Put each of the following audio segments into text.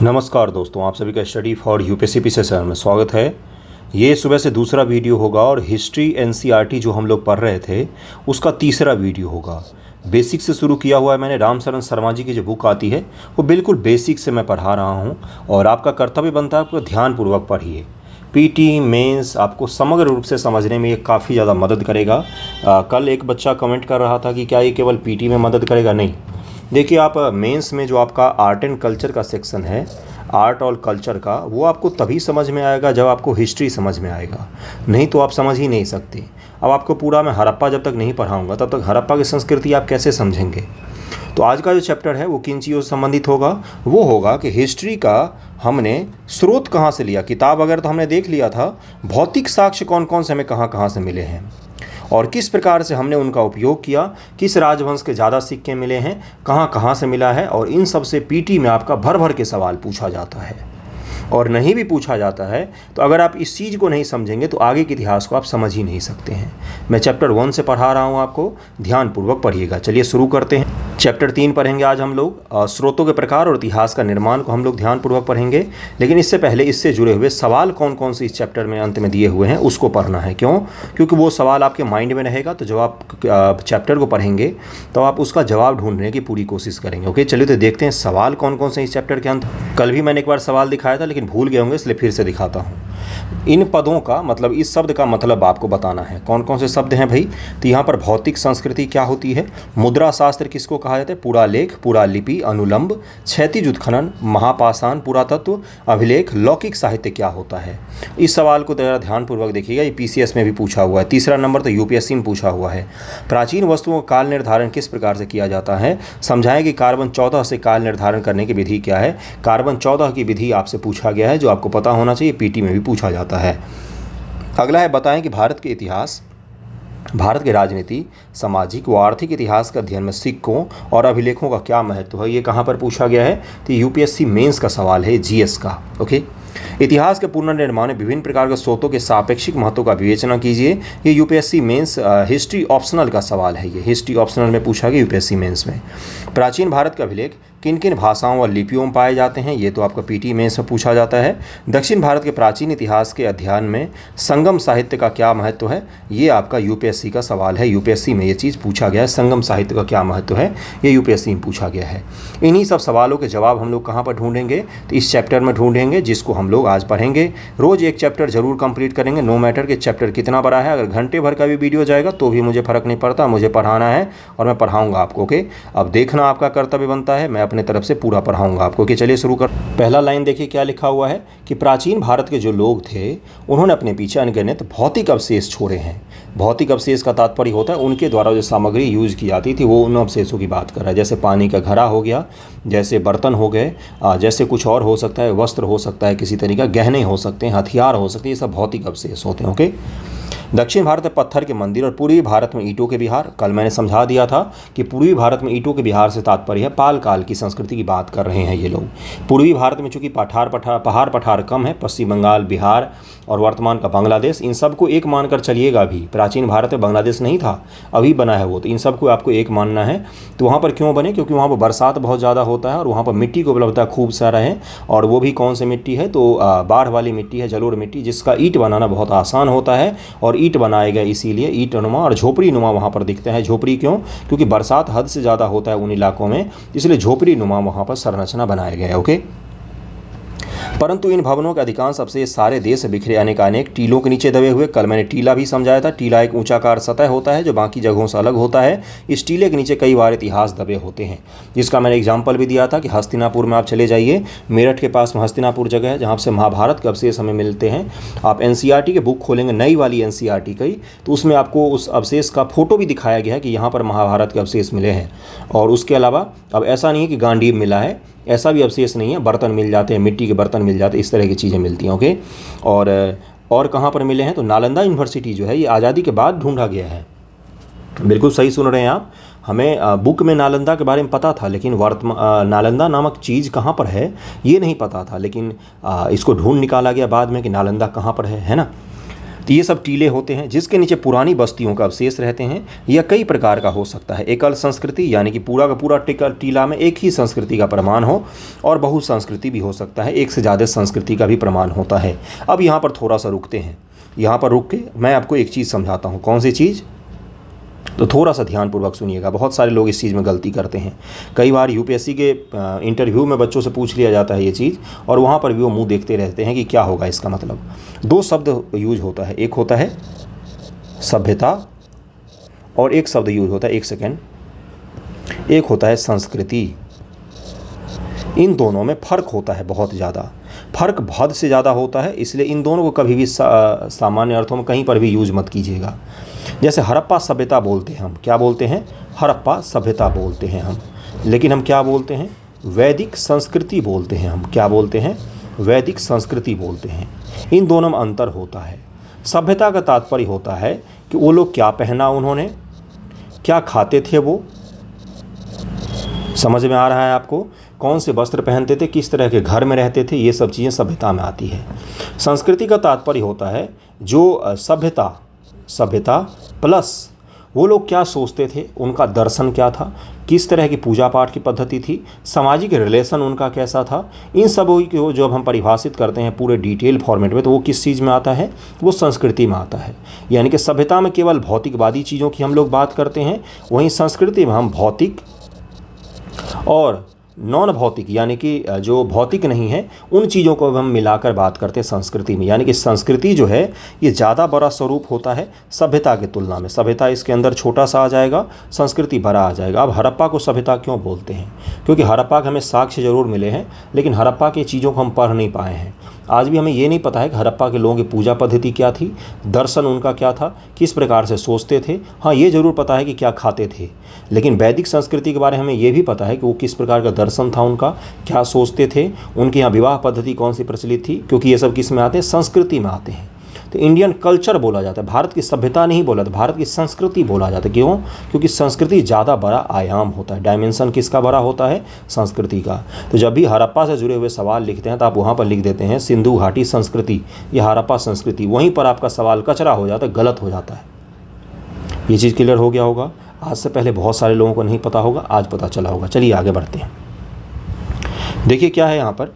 नमस्कार दोस्तों, आप सभी का स्टडी फॉर यूपीएससी सेशन में स्वागत है। ये सुबह से दूसरा वीडियो होगा और हिस्ट्री एनसीईआरटी जो हम लोग पढ़ रहे थे उसका तीसरा वीडियो होगा। बेसिक से शुरू किया हुआ है मैंने। रामशरण शर्मा जी की जो बुक आती है वो बिल्कुल बेसिक से मैं पढ़ा रहा हूँ और आपका कर्तव्य बनता है आपको ध्यानपूर्वक पढ़िए। पीटी मेंस आपको समग्र रूप से समझने में ये काफ़ी ज़्यादा मदद करेगा। कल एक बच्चा कमेंट कर रहा था कि क्या ये केवल पीटी में मदद करेगा। नहीं, देखिए आप मेंस में जो आपका आर्ट एंड कल्चर का सेक्शन है, आर्ट और कल्चर का, वो आपको तभी समझ में आएगा जब आपको हिस्ट्री समझ में आएगा, नहीं तो आप समझ ही नहीं सकते। अब आपको पूरा मैं हड़प्पा जब तक नहीं पढ़ाऊँगा तब तक हड़प्पा की संस्कृति आप कैसे समझेंगे। तो आज का जो चैप्टर है वो किन चीज़ों से संबंधित होगा, वो होगा कि हिस्ट्री का हमने स्रोत कहाँ से लिया। किताब वगैरह तो हमने देख लिया था, भौतिक साक्ष्य कौन कौन से हमें कहाँ कहाँ से मिले हैं और किस प्रकार से हमने उनका उपयोग किया, किस राजवंश के ज़्यादा सिक्के मिले हैं, कहाँ कहाँ से मिला है। और इन सब से पीटी में आपका भर भर के सवाल पूछा जाता है और नहीं भी पूछा जाता है तो अगर आप इस चीज़ को नहीं समझेंगे तो आगे के इतिहास को आप समझ ही नहीं सकते हैं। मैं चैप्टर 1 से पढ़ा रहा हूँ, आपको ध्यानपूर्वक पढ़िएगा। चलिए शुरू करते हैं। चैप्टर 3 पढ़ेंगे आज हम लोग। स्रोतों के प्रकार और इतिहास का निर्माण को हम लोग ध्यानपूर्वक पढ़ेंगे, लेकिन इससे पहले इससे जुड़े हुए सवाल कौन कौन से इस चैप्टर में अंत में दिए हुए हैं उसको पढ़ना है। क्यों? क्योंकि वो सवाल आपके माइंड में रहेगा, तो जब आप चैप्टर को पढ़ेंगे तो आप उसका जवाब ढूंढने की पूरी कोशिश करेंगे। ओके, चलिए तो देखते हैं सवाल कौन कौन से इस चैप्टर के अंत। कल भी मैंने एक बार सवाल दिखाया था लेकिन भूल गए होंगे, इसलिए फिर से दिखाता हूँ। इन पदों का मतलब, इस शब्द का मतलब आपको बताना है। कौन कौन से शब्द हैं भाई? तो यहाँ पर भौतिक संस्कृति क्या होती है, मुद्रा शास्त्र किसको कहा जाता है, पुरालेख, पुरालिपि, अनुलंब, क्षैतिज उत्खनन, महापाषाण, पुरातत्व, अभिलेख, लौकिक साहित्य क्या होता है। इस सवाल को जरा ध्यानपूर्वक देखिएगा, ये पीसीएस में भी पूछा हुआ है। तीसरा नंबर तो यूपीएससी में पूछा हुआ है। प्राचीन वस्तुओं का काल निर्धारण किस प्रकार से किया जाता है, समझाएं कि कार्बन 14 से काल निर्धारण करने की विधि क्या है। कार्बन 14 की विधि आपसे पूछा गया है, जो आपको पता होना चाहिए, पीटी में भी पूछा जाता है। अगला है, बताएं कि भारत के इतिहास, भारत के राजनीति, सामाजिक व आर्थिक इतिहास का अध्ययन में सिक्कों और अभिलेखों का क्या महत्व है। ये कहाँ पर पूछा गया है? तो यूपीएससी मेंस का सवाल है, जीएस का। ओके, इतिहास के पुनर्निर्माण में विभिन्न प्रकार के स्रोतों के सापेक्षिक महत्व का विवेचना कीजिए। ये यूपीएससी मेंस हिस्ट्री ऑप्शनल का सवाल है। ये हिस्ट्री ऑप्शनल में पूछा गया यूपीएससी मेंस में। प्राचीन भारत का अभिलेख किन किन भाषाओं और लिपियों में पाए जाते हैं, ये तो आपका पीटी मेंस में पूछा जाता है। दक्षिण भारत के प्राचीन इतिहास के अध्ययन में संगम साहित्य का क्या महत्व है, ये आपका यूपीएससी का सवाल है। यूपीएससी में ये चीज़ पूछा गया है, संगम साहित्य का क्या महत्व है, ये यूपीएससी में पूछा गया है। इन्हीं सब सवालों के जवाब हम लोग कहाँ पर ढूंढेंगे? तो इस चैप्टर में ढूंढेंगे, जिसको हम लोग आज पढ़ेंगे। रोज़ एक चैप्टर जरूर कंप्लीट करेंगे, नो मैटर कि चैप्टर कितना बड़ा है। अगर घंटे भर का भी वीडियो जाएगा तो भी मुझे फ़र्क नहीं पड़ता, मुझे पढ़ाना है और मैं पढ़ाऊँगा आपको। ओके, अब देखना आपका कर्तव्य बनता है, मैं अपने तरफ से पूरा पढ़ाऊंगा आपको। कि चलिए शुरू कर। पहला लाइन देखिए क्या लिखा हुआ है कि प्राचीन भारत के जो लोग थे उन्होंने अपने पीछे अनगिनत भौतिक अवशेष छोड़े हैं। भौतिक अवशेष का तात्पर्य होता है उनके द्वारा जो सामग्री यूज की जाती थी, वो उन अवशेषों की बात कर रहा है। जैसे पानी का घड़ा हो गया, जैसे बर्तन हो गए, जैसे कुछ और हो सकता है, वस्त्र हो सकता है, किसी तरीका गहने हो सकते हैं, हथियार हो सकते हैं, ये सब भौतिक अवशेष होते हैं। ओके, दक्षिण भारत में पत्थर के मंदिर और पूर्वी भारत में ईंटों के विहार। कल मैंने समझा दिया था कि पूर्वी भारत में ईंटों के विहार से तात्पर्य है पाल काल की संस्कृति की बात कर रहे हैं ये लोग। पूर्वी भारत में चूंकि पहाड़ पठार कम है, पश्चिम बंगाल, बिहार और वर्तमान का बांग्लादेश, इन सबको एक मानकर चलिएगा। अभी प्राचीन भारत में बांग्लादेश नहीं था, अभी बना है वो, तो इन सबको आपको एक मानना है। तो वहाँ पर क्यों बने? क्योंकि वहाँ पर बरसात बहुत ज़्यादा होता है और वहाँ पर मिट्टी की उपलब्धता खूब सारा है। और वो भी कौन सी मिट्टी है? तो बाढ़ वाली मिट्टी है, जलोढ़ मिट्टी, जिसका ईंट बनाना बहुत आसान होता है। और ईंट बनाए गए इसीलिए ईंट नुमा और झोपड़ी नुमा वहाँ पर दिखते हैं। झोपड़ी क्यों? क्योंकि बरसात हद से ज़्यादा होता है उन इलाकों में, इसलिए झोपड़ी नुमा वहाँ पर संरचना बनाए गए। ओके, परंतु इन भवनों के अधिकांश अवशेष सारे देश बिखरे अनेक टीलों के नीचे दबे हुए। कल मैंने टीला भी समझाया था। टीला एक ऊंचाकार सतह होता है जो बाकी जगहों से अलग होता है। इस टीले के नीचे कई बार इतिहास दबे होते हैं, जिसका मैंने एग्जाम्पल भी दिया था कि हस्तिनापुर में आप चले जाइए, मेरठ के पास में हस्तिनापुर जगह है जहाँ से महाभारत के अवशेष हमें मिलते हैं। आप एनसीईआरटी के बुक खोलेंगे, नई वाली एनसीईआरटी की, तो उसमें आपको उस अवशेष का फोटो भी दिखाया गया है कि यहाँ पर महाभारत के अवशेष मिले हैं। और उसके अलावा अब ऐसा नहीं है कि गांडीव मिला है, ऐसा भी अवशेष नहीं है, बर्तन मिल जाते हैं, मिट्टी के बर्तन मिल जाते हैं, इस तरह की चीज़ें मिलती हैं। ओके, और कहाँ पर मिले हैं? तो नालंदा यूनिवर्सिटी जो है ये आज़ादी के बाद ढूंढा गया है। बिल्कुल सही सुन रहे हैं आप। हमें बुक में नालंदा के बारे में पता था, लेकिन नालंदा नामक चीज़ कहाँ पर है ये नहीं पता था, लेकिन इसको ढूंढ निकाला गया बाद में कि नालंदा कहाँ पर है ना। तो ये सब टीले होते हैं जिसके नीचे पुरानी बस्तियों का अवशेष रहते हैं। यह कई प्रकार का हो सकता है। एकल संस्कृति यानी कि पूरा का पूरा टीला में एक ही संस्कृति का प्रमाण हो, और बहु संस्कृति भी हो सकता है, एक से ज़्यादा संस्कृति का भी प्रमाण होता है। अब यहाँ पर थोड़ा सा रुकते हैं। यहाँ पर रुक के मैं आपको एक चीज़ समझाता हूँ। कौन सी चीज़? तो थोड़ा सा ध्यानपूर्वक सुनिएगा। बहुत सारे लोग इस चीज़ में गलती करते हैं। कई बार यूपीएससी के इंटरव्यू में बच्चों से पूछ लिया जाता है ये चीज़, और वहाँ पर भी वो मुंह देखते रहते हैं कि क्या होगा इसका मतलब। दो शब्द यूज होता है, एक होता है सभ्यता और एक शब्द यूज होता है, एक सेकेंड, एक होता है संस्कृति। इन दोनों में फ़र्क होता है, बहुत ज़्यादा फ़र्क, हद से ज़्यादा होता है। इसलिए इन दोनों को कभी भी सामान्य अर्थों में कहीं पर भी यूज मत कीजिएगा। जैसे हड़प्पा सभ्यता बोलते हैं हम, क्या बोलते हैं? हड़प्पा सभ्यता बोलते हैं हम, लेकिन हम क्या बोलते हैं? वैदिक संस्कृति बोलते हैं हम। क्या बोलते हैं? वैदिक संस्कृति बोलते हैं। इन दोनों में अंतर होता है। सभ्यता का तात्पर्य होता है कि वो लोग क्या पहना, उन्होंने क्या खाते थे, वो समझ में आ रहा है आपको? कौन से वस्त्र पहनते थे, किस तरह के घर में रहते थे, ये सब चीज़ें सभ्यता में आती है। संस्कृति का तात्पर्य होता है जो सभ्यता प्लस वो लोग क्या सोचते थे, उनका दर्शन क्या था, किस तरह की पूजा पाठ की पद्धति थी, सामाजिक रिलेशन उनका कैसा था। इन सब को जब हम परिभाषित करते हैं पूरे डिटेल फॉर्मेट में, तो वो किस चीज़ में आता है? वो संस्कृति में आता है। यानी कि सभ्यता में केवल भौतिकवादी चीज़ों की हम लोग बात करते हैं, वहीं संस्कृति में हम भौतिक और नॉन भौतिक यानी कि जो भौतिक नहीं है उन चीज़ों को हम मिलाकर बात करते हैं संस्कृति में। यानी कि संस्कृति जो है ये ज़्यादा बड़ा स्वरूप होता है सभ्यता की तुलना में। सभ्यता इसके अंदर छोटा सा आ जाएगा, संस्कृति बड़ा आ जाएगा। अब हड़प्पा को सभ्यता क्यों बोलते हैं? क्योंकि हड़प्पा के हमें साक्ष्य जरूर मिले हैं, लेकिन हड़प्पा की चीज़ों को हम पढ़ नहीं पाए हैं। आज भी हमें ये नहीं पता है कि हड़प्पा के लोगों की पूजा पद्धति क्या थी, दर्शन उनका क्या था, किस प्रकार से सोचते थे। हाँ, ये ज़रूर पता है कि क्या खाते थे, लेकिन वैदिक संस्कृति के बारे में हमें ये भी पता है कि वो किस प्रकार का दर्शन था उनका, क्या सोचते थे, उनके यहाँ विवाह पद्धति कौन सी प्रचलित थी, क्योंकि ये सब किस में आते हैं? संस्कृति में आते हैं। तो इंडियन कल्चर बोला जाता है, भारत की सभ्यता नहीं बोला, तो भारत की संस्कृति बोला जाता है। क्यों? क्योंकि संस्कृति ज़्यादा बड़ा आयाम होता है। डायमेंशन किसका बड़ा होता है? संस्कृति का। तो जब भी हड़प्पा से जुड़े हुए सवाल लिखते हैं तो आप वहाँ पर लिख देते हैं सिंधु घाटी संस्कृति या हड़प्पा संस्कृति, वहीं पर आपका सवाल कचरा हो जाता है, गलत हो जाता है। ये चीज़ क्लियर हो गया होगा। आज से पहले बहुत सारे लोगों को नहीं पता होगा, आज पता चला होगा। चलिए आगे बढ़ते हैं। देखिए क्या है यहाँ पर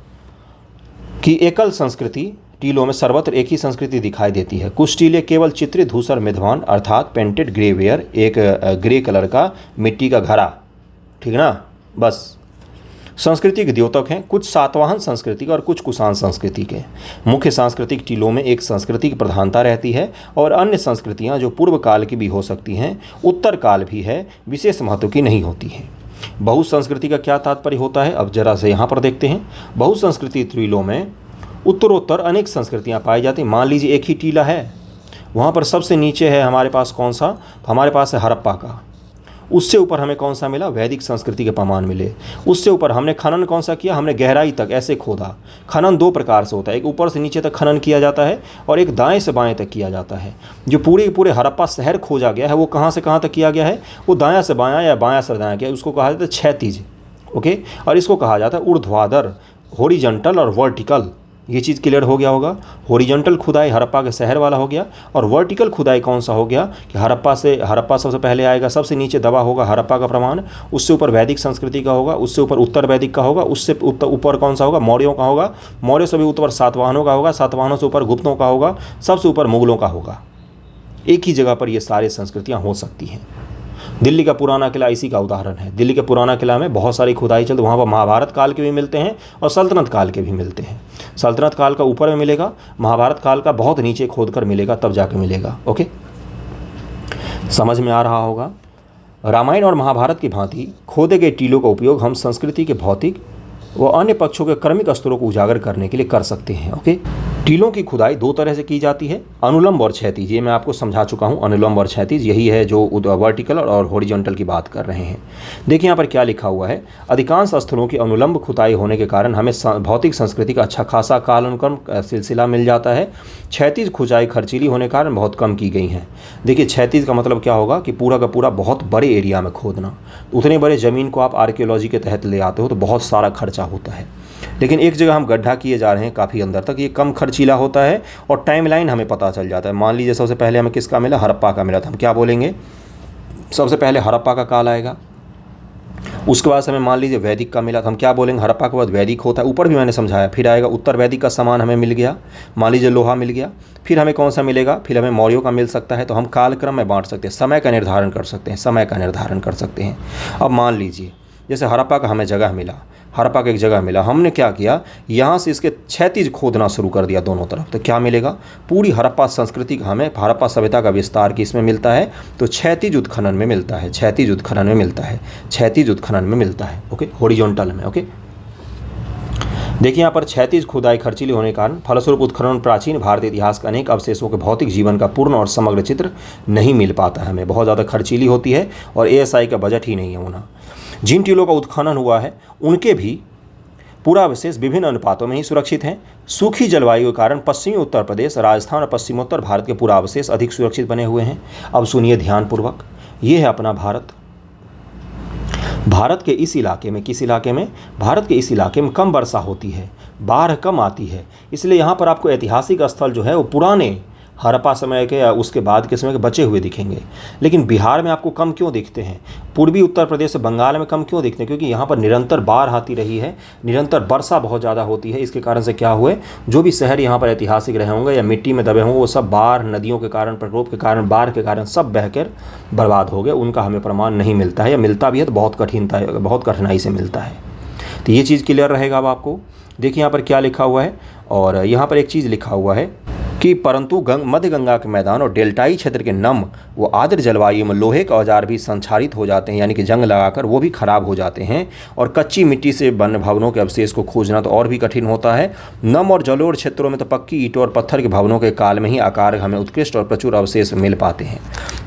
कि एकल संस्कृति टीलों में सर्वत्र एक ही संस्कृति दिखाई देती है। कुछ टीले केवल चित्रित धूसर मेधवान अर्थात पेंटेड ग्रेवेयर, एक ग्रे कलर का मिट्टी का घड़ा, ठीक ना, बस संस्कृति के द्योतक हैं। कुछ सातवाहन संस्कृति और कुछ कुषाण संस्कृति के। मुख्य सांस्कृतिक टीलों में एक संस्कृति की प्रधानता रहती है और अन्य संस्कृतियां जो पूर्व काल की भी हो सकती हैं, उत्तर काल भी है, विशेष महत्व की नहीं होती हैं। बहुसंस्कृति का क्या तात्पर्य होता है? अब जरा से यहाँ पर देखते हैं। बहुसंस्कृति टीलों में उत्तरोत्तर अनेक संस्कृतियाँ पाई जाती हैं। मान लीजिए एक ही टीला है, वहाँ पर सबसे नीचे है हमारे पास कौन सा? तो हमारे पास है हड़प्पा का। उससे ऊपर हमें कौन सा मिला? वैदिक संस्कृति के प्रमाण मिले। उससे ऊपर हमने खनन कौन सा किया? हमने गहराई तक ऐसे खोदा। खनन दो प्रकार से होता है, एक ऊपर से नीचे तक खनन किया जाता है और एक दाएं से बाएं तक किया जाता है। जो पूरे हड़प्पा शहर खोजा गया है वो कहाँ से कहाँ तक किया गया है? वो दायां से बायां या बायां से दायां किया, उसको कहा जाता है क्षैतिज, ओके, और इसको कहा जाता है ऊर्ध्वाधर, हॉरिजॉन्टल और वर्टिकल। ये चीज़ क्लियर हो गया होगा। हॉरिजॉन्टल खुदाई हड़प्पा के शहर वाला हो गया, और वर्टिकल खुदाई कौन सा हो गया कि हड़प्पा सबसे पहले आएगा, सबसे नीचे दबा होगा हड़प्पा का प्रमाण, उससे ऊपर वैदिक संस्कृति का होगा, उससे ऊपर उत्तर वैदिक का होगा, उससे ऊपर कौन सा होगा? मौर्यों का होगा, मौर्यों से भी ऊपर सातवाहनों का होगा, सातवाहनों से ऊपर गुप्तों का होगा, सबसे ऊपर मुगलों का होगा। एक ही जगह पर ये सारी संस्कृतियाँ हो सकती हैं। दिल्ली का पुराना किला इसी का उदाहरण है। दिल्ली के पुराना किला में बहुत सारी खुदाई चलती, वहाँ पर महाभारत काल के भी मिलते हैं और सल्तनत काल के भी मिलते हैं। सल्तनत काल का ऊपर में मिलेगा, महाभारत काल का बहुत नीचे खोद कर मिलेगा, तब जाके मिलेगा। ओके, समझ में आ रहा होगा। रामायण और महाभारत की भांति खोदे गए टीलों का उपयोग हम संस्कृति के भौतिक व अन्य पक्षों के क्रमिक स्तरों को उजागर करने के लिए कर सकते हैं। ओके, टीलों की खुदाई दो तरह से की जाती है, अनुलंब और क्षैतिज। ये मैं आपको समझा चुका हूँ, अनुलंब और क्षैतिज यही है जो वर्टिकल और हॉरिजॉन्टल की बात कर रहे हैं। देखिए यहाँ पर क्या लिखा हुआ है। अधिकांश स्थलों की अनुलंब खुदाई होने के कारण हमें भौतिक संस्कृति का अच्छा खासा कालानुक्रम सिलसिला मिल जाता है। क्षैतिज खुदाई खर्चीली होने के कारण बहुत कम की गई हैं। देखिए क्षैतिज का मतलब क्या होगा कि पूरा का पूरा बहुत बड़े एरिया में खोदना। उतने बड़े ज़मीन को आप आर्कियोलॉजी के तहत ले आते हो तो बहुत सारा खर्चा होता है, लेकिन एक जगह हम गड्ढा किए जा रहे हैं काफ़ी अंदर तक, ये कम खर्च खर्चीला होता है और टाइमलाइन हमें पता चल जाता है। मान लीजिए सबसे पहले हमें किसका मिला, हड़प्पा का मिला, तो हम क्या बोलेंगे, सबसे पहले हड़प्पा का काल आएगा। उसके बाद हमें मान लीजिए वैदिक का मिला, तो हम क्या बोलेंगे, हड़प्पा के बाद वैदिक होता है, ऊपर भी मैंने समझाया। फिर आएगा उत्तर वैदिक का सामान हमें मिल गया, मान लीजिए लोहा मिल गया। फिर हमें कौन सा मिलेगा, फिर हमें मौर्यों का मिल सकता है। तो हम कालक्रम में बांट सकते हैं, समय का निर्धारण कर सकते हैं, समय का निर्धारण कर सकते हैं। अब मान लीजिए जैसे हड़प्पा का हमें जगह मिला, हड़प्पा का एक जगह मिला, हमने क्या किया, यहाँ से इसके क्षैतिज खोदना शुरू कर दिया दोनों तरफ। तो क्या मिलेगा, पूरी हड़प्पा संस्कृति का, हमें हड़प्पा सभ्यता का विस्तार किसमें मिलता है, तो क्षैतिज उत्खनन में मिलता है, क्षैतिज उत्खनन में मिलता है, क्षैतिज उत्खनन में मिलता है। ओके, हॉरिजॉन्टल में। ओके, देखिए यहाँ पर क्षैतिज खुदाई खर्चीली होने के कारण फलस्वरूप उत्खनन प्राचीन भारतीय इतिहास के अनेक अवशेषों के भौतिक जीवन का पूर्ण और समग्र चित्र नहीं मिल पाता है। हमें बहुत ज़्यादा खर्चीली होती है और ASI का बजट ही नहीं है होना। जिन टीलों का उत्खनन हुआ है उनके भी पुरावशेष विभिन्न अनुपातों में ही सुरक्षित हैं। सूखी जलवायु के कारण पश्चिमी उत्तर प्रदेश, राजस्थान और पश्चिमोत्तर भारत के पुरावशेष अधिक सुरक्षित बने हुए हैं। अब सुनिए ध्यानपूर्वक, ये है अपना भारत। भारत के इस इलाके में, किस इलाके में, भारत के इस इलाके में कम वर्षा होती है, बाढ़ कम आती है, इसलिए यहाँ पर आपको ऐतिहासिक स्थल जो है वो पुराने हड़प्पा समय के या उसके बाद के समय के बचे हुए दिखेंगे। लेकिन बिहार में आपको कम क्यों दिखते हैं, पूर्वी उत्तर प्रदेश से बंगाल में कम क्यों दिखते हैं, क्योंकि यहाँ पर निरंतर बाढ़ आती रही है, निरंतर वर्षा बहुत ज़्यादा होती है। इसके कारण से क्या हुए, जो भी शहर यहाँ पर ऐतिहासिक रहे होंगे या मिट्टी में दबे होंगे, वो सब बाढ़, नदियों के कारण, प्रकोप के कारण, बाढ़ के कारण सब बहकर बर्बाद हो गए। उनका हमें प्रमाण नहीं मिलता है, या मिलता भी है तो बहुत कठिनाई से मिलता है। तो ये चीज़ क्लियर रहेगा अब आपको। देखिए यहाँ पर क्या लिखा हुआ है, और यहाँ पर एक चीज़ लिखा हुआ है कि परंतु मध्य गंगा के मैदान और डेल्टाई क्षेत्र के नम व आर्द्र जलवायु में लोहे के औजार भी संक्षारित हो जाते हैं, यानी कि जंग लगाकर वो भी खराब हो जाते हैं। और कच्ची मिट्टी से बने भवनों के अवशेष को खोजना तो और भी कठिन होता है। नम और जलोढ़ क्षेत्रों में तो पक्की ईंटों और पत्थर के भवनों के काल में ही आकार हमें उत्कृष्ट और प्रचुर अवशेष मिल पाते हैं।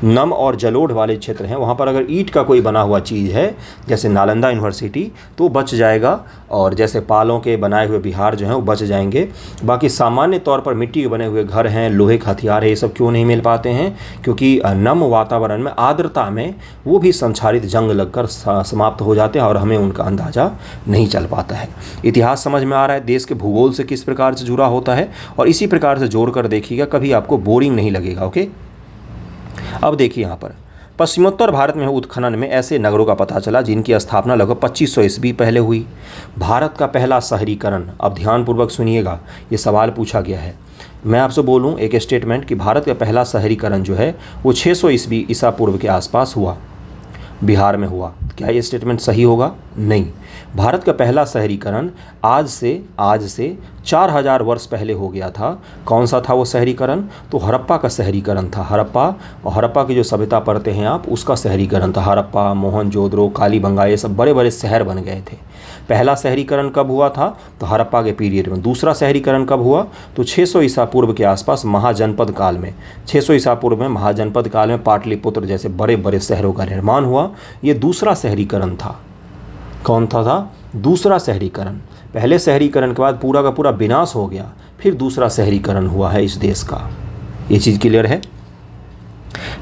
नम और जलोढ़ वाले क्षेत्र हैं, वहाँ पर अगर ईंट का कोई बना हुआ चीज़ है, जैसे नालंदा यूनिवर्सिटी, तो बच जाएगा, और जैसे पालों के बनाए हुए बिहार जो हैं वो बच जाएंगे। बाकी सामान्य तौर पर मिट्टी के बने हुए घर हैं, लोहे के हथियार है, ये सब क्यों नहीं मिल पाते हैं, क्योंकि नम वातावरण में, आर्द्रता में वो भी संक्षारित, जंग लगकर समाप्त हो जाते हैं और हमें उनका अंदाज़ा नहीं चल पाता है। इतिहास समझ में आ रहा है, देश के भूगोल से किस प्रकार से जुड़ा होता है, और इसी प्रकार से जोड़ कर देखिएगा, कभी आपको बोरिंग नहीं लगेगा। ओके, अब देखिए यहाँ पर पश्चिमोत्तर भारत में उत्खनन में ऐसे नगरों का पता चला जिनकी स्थापना लगभग 2500 ईस्वी पहले हुई। भारत का पहला शहरीकरण, अब ध्यानपूर्वक सुनिएगा, ये सवाल पूछा गया है। मैं आपसे बोलूं एक स्टेटमेंट कि भारत का पहला शहरीकरण जो है वो 600 ईस्वी ईसा पूर्व के आसपास हुआ, बिहार में हुआ। क्या ये स्टेटमेंट सही होगा? नहीं। भारत का पहला शहरीकरण आज से 4000 वर्ष पहले हो गया था। कौन सा था वो शहरीकरण? तो हड़प्पा का शहरीकरण था। हड़प्पा, और हड़प्पा की जो सभ्यता पढ़ते हैं आप, उसका शहरीकरण था। हड़प्पा, मोहनजोदड़ो, कालीबंगा, ये सब बड़े बड़े शहर बन गए थे। पहला शहरीकरण कब हुआ था? तो हड़प्पा के पीरियड में। दूसरा शहरीकरण कब हुआ? तो 600 ईसा पूर्व के आसपास, महाजनपद काल में। 600 ईसा पूर्व में महाजनपद काल में पाटलिपुत्र जैसे बड़े बड़े शहरों का निर्माण हुआ। ये दूसरा शहरीकरण था। कौन था? दूसरा शहरीकरण। पहले शहरीकरण के बाद पूरा का पूरा विनाश हो गया, फिर दूसरा शहरीकरण हुआ है इस देश का। ये चीज़ क्लियर है?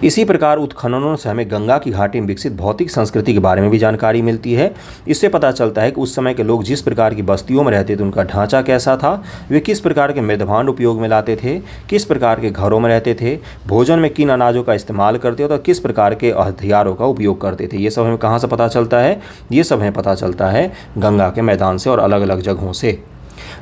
इसी प्रकार उत्खननों से हमें गंगा की घाटी में विकसित भौतिक संस्कृति के बारे में भी जानकारी मिलती है। इससे पता चलता है कि उस समय के लोग जिस प्रकार की बस्तियों में रहते थे उनका ढांचा कैसा था, वे किस प्रकार के मृदभांड उपयोग में लाते थे, किस प्रकार के घरों में रहते थे, भोजन में किन अनाजों का इस्तेमाल करते थे और किस प्रकार के हथियारों का उपयोग करते थे। ये सब हमें कहाँ से पता चलता है? ये सब हमें पता चलता है गंगा के मैदान से और अलग अलग जगहों से।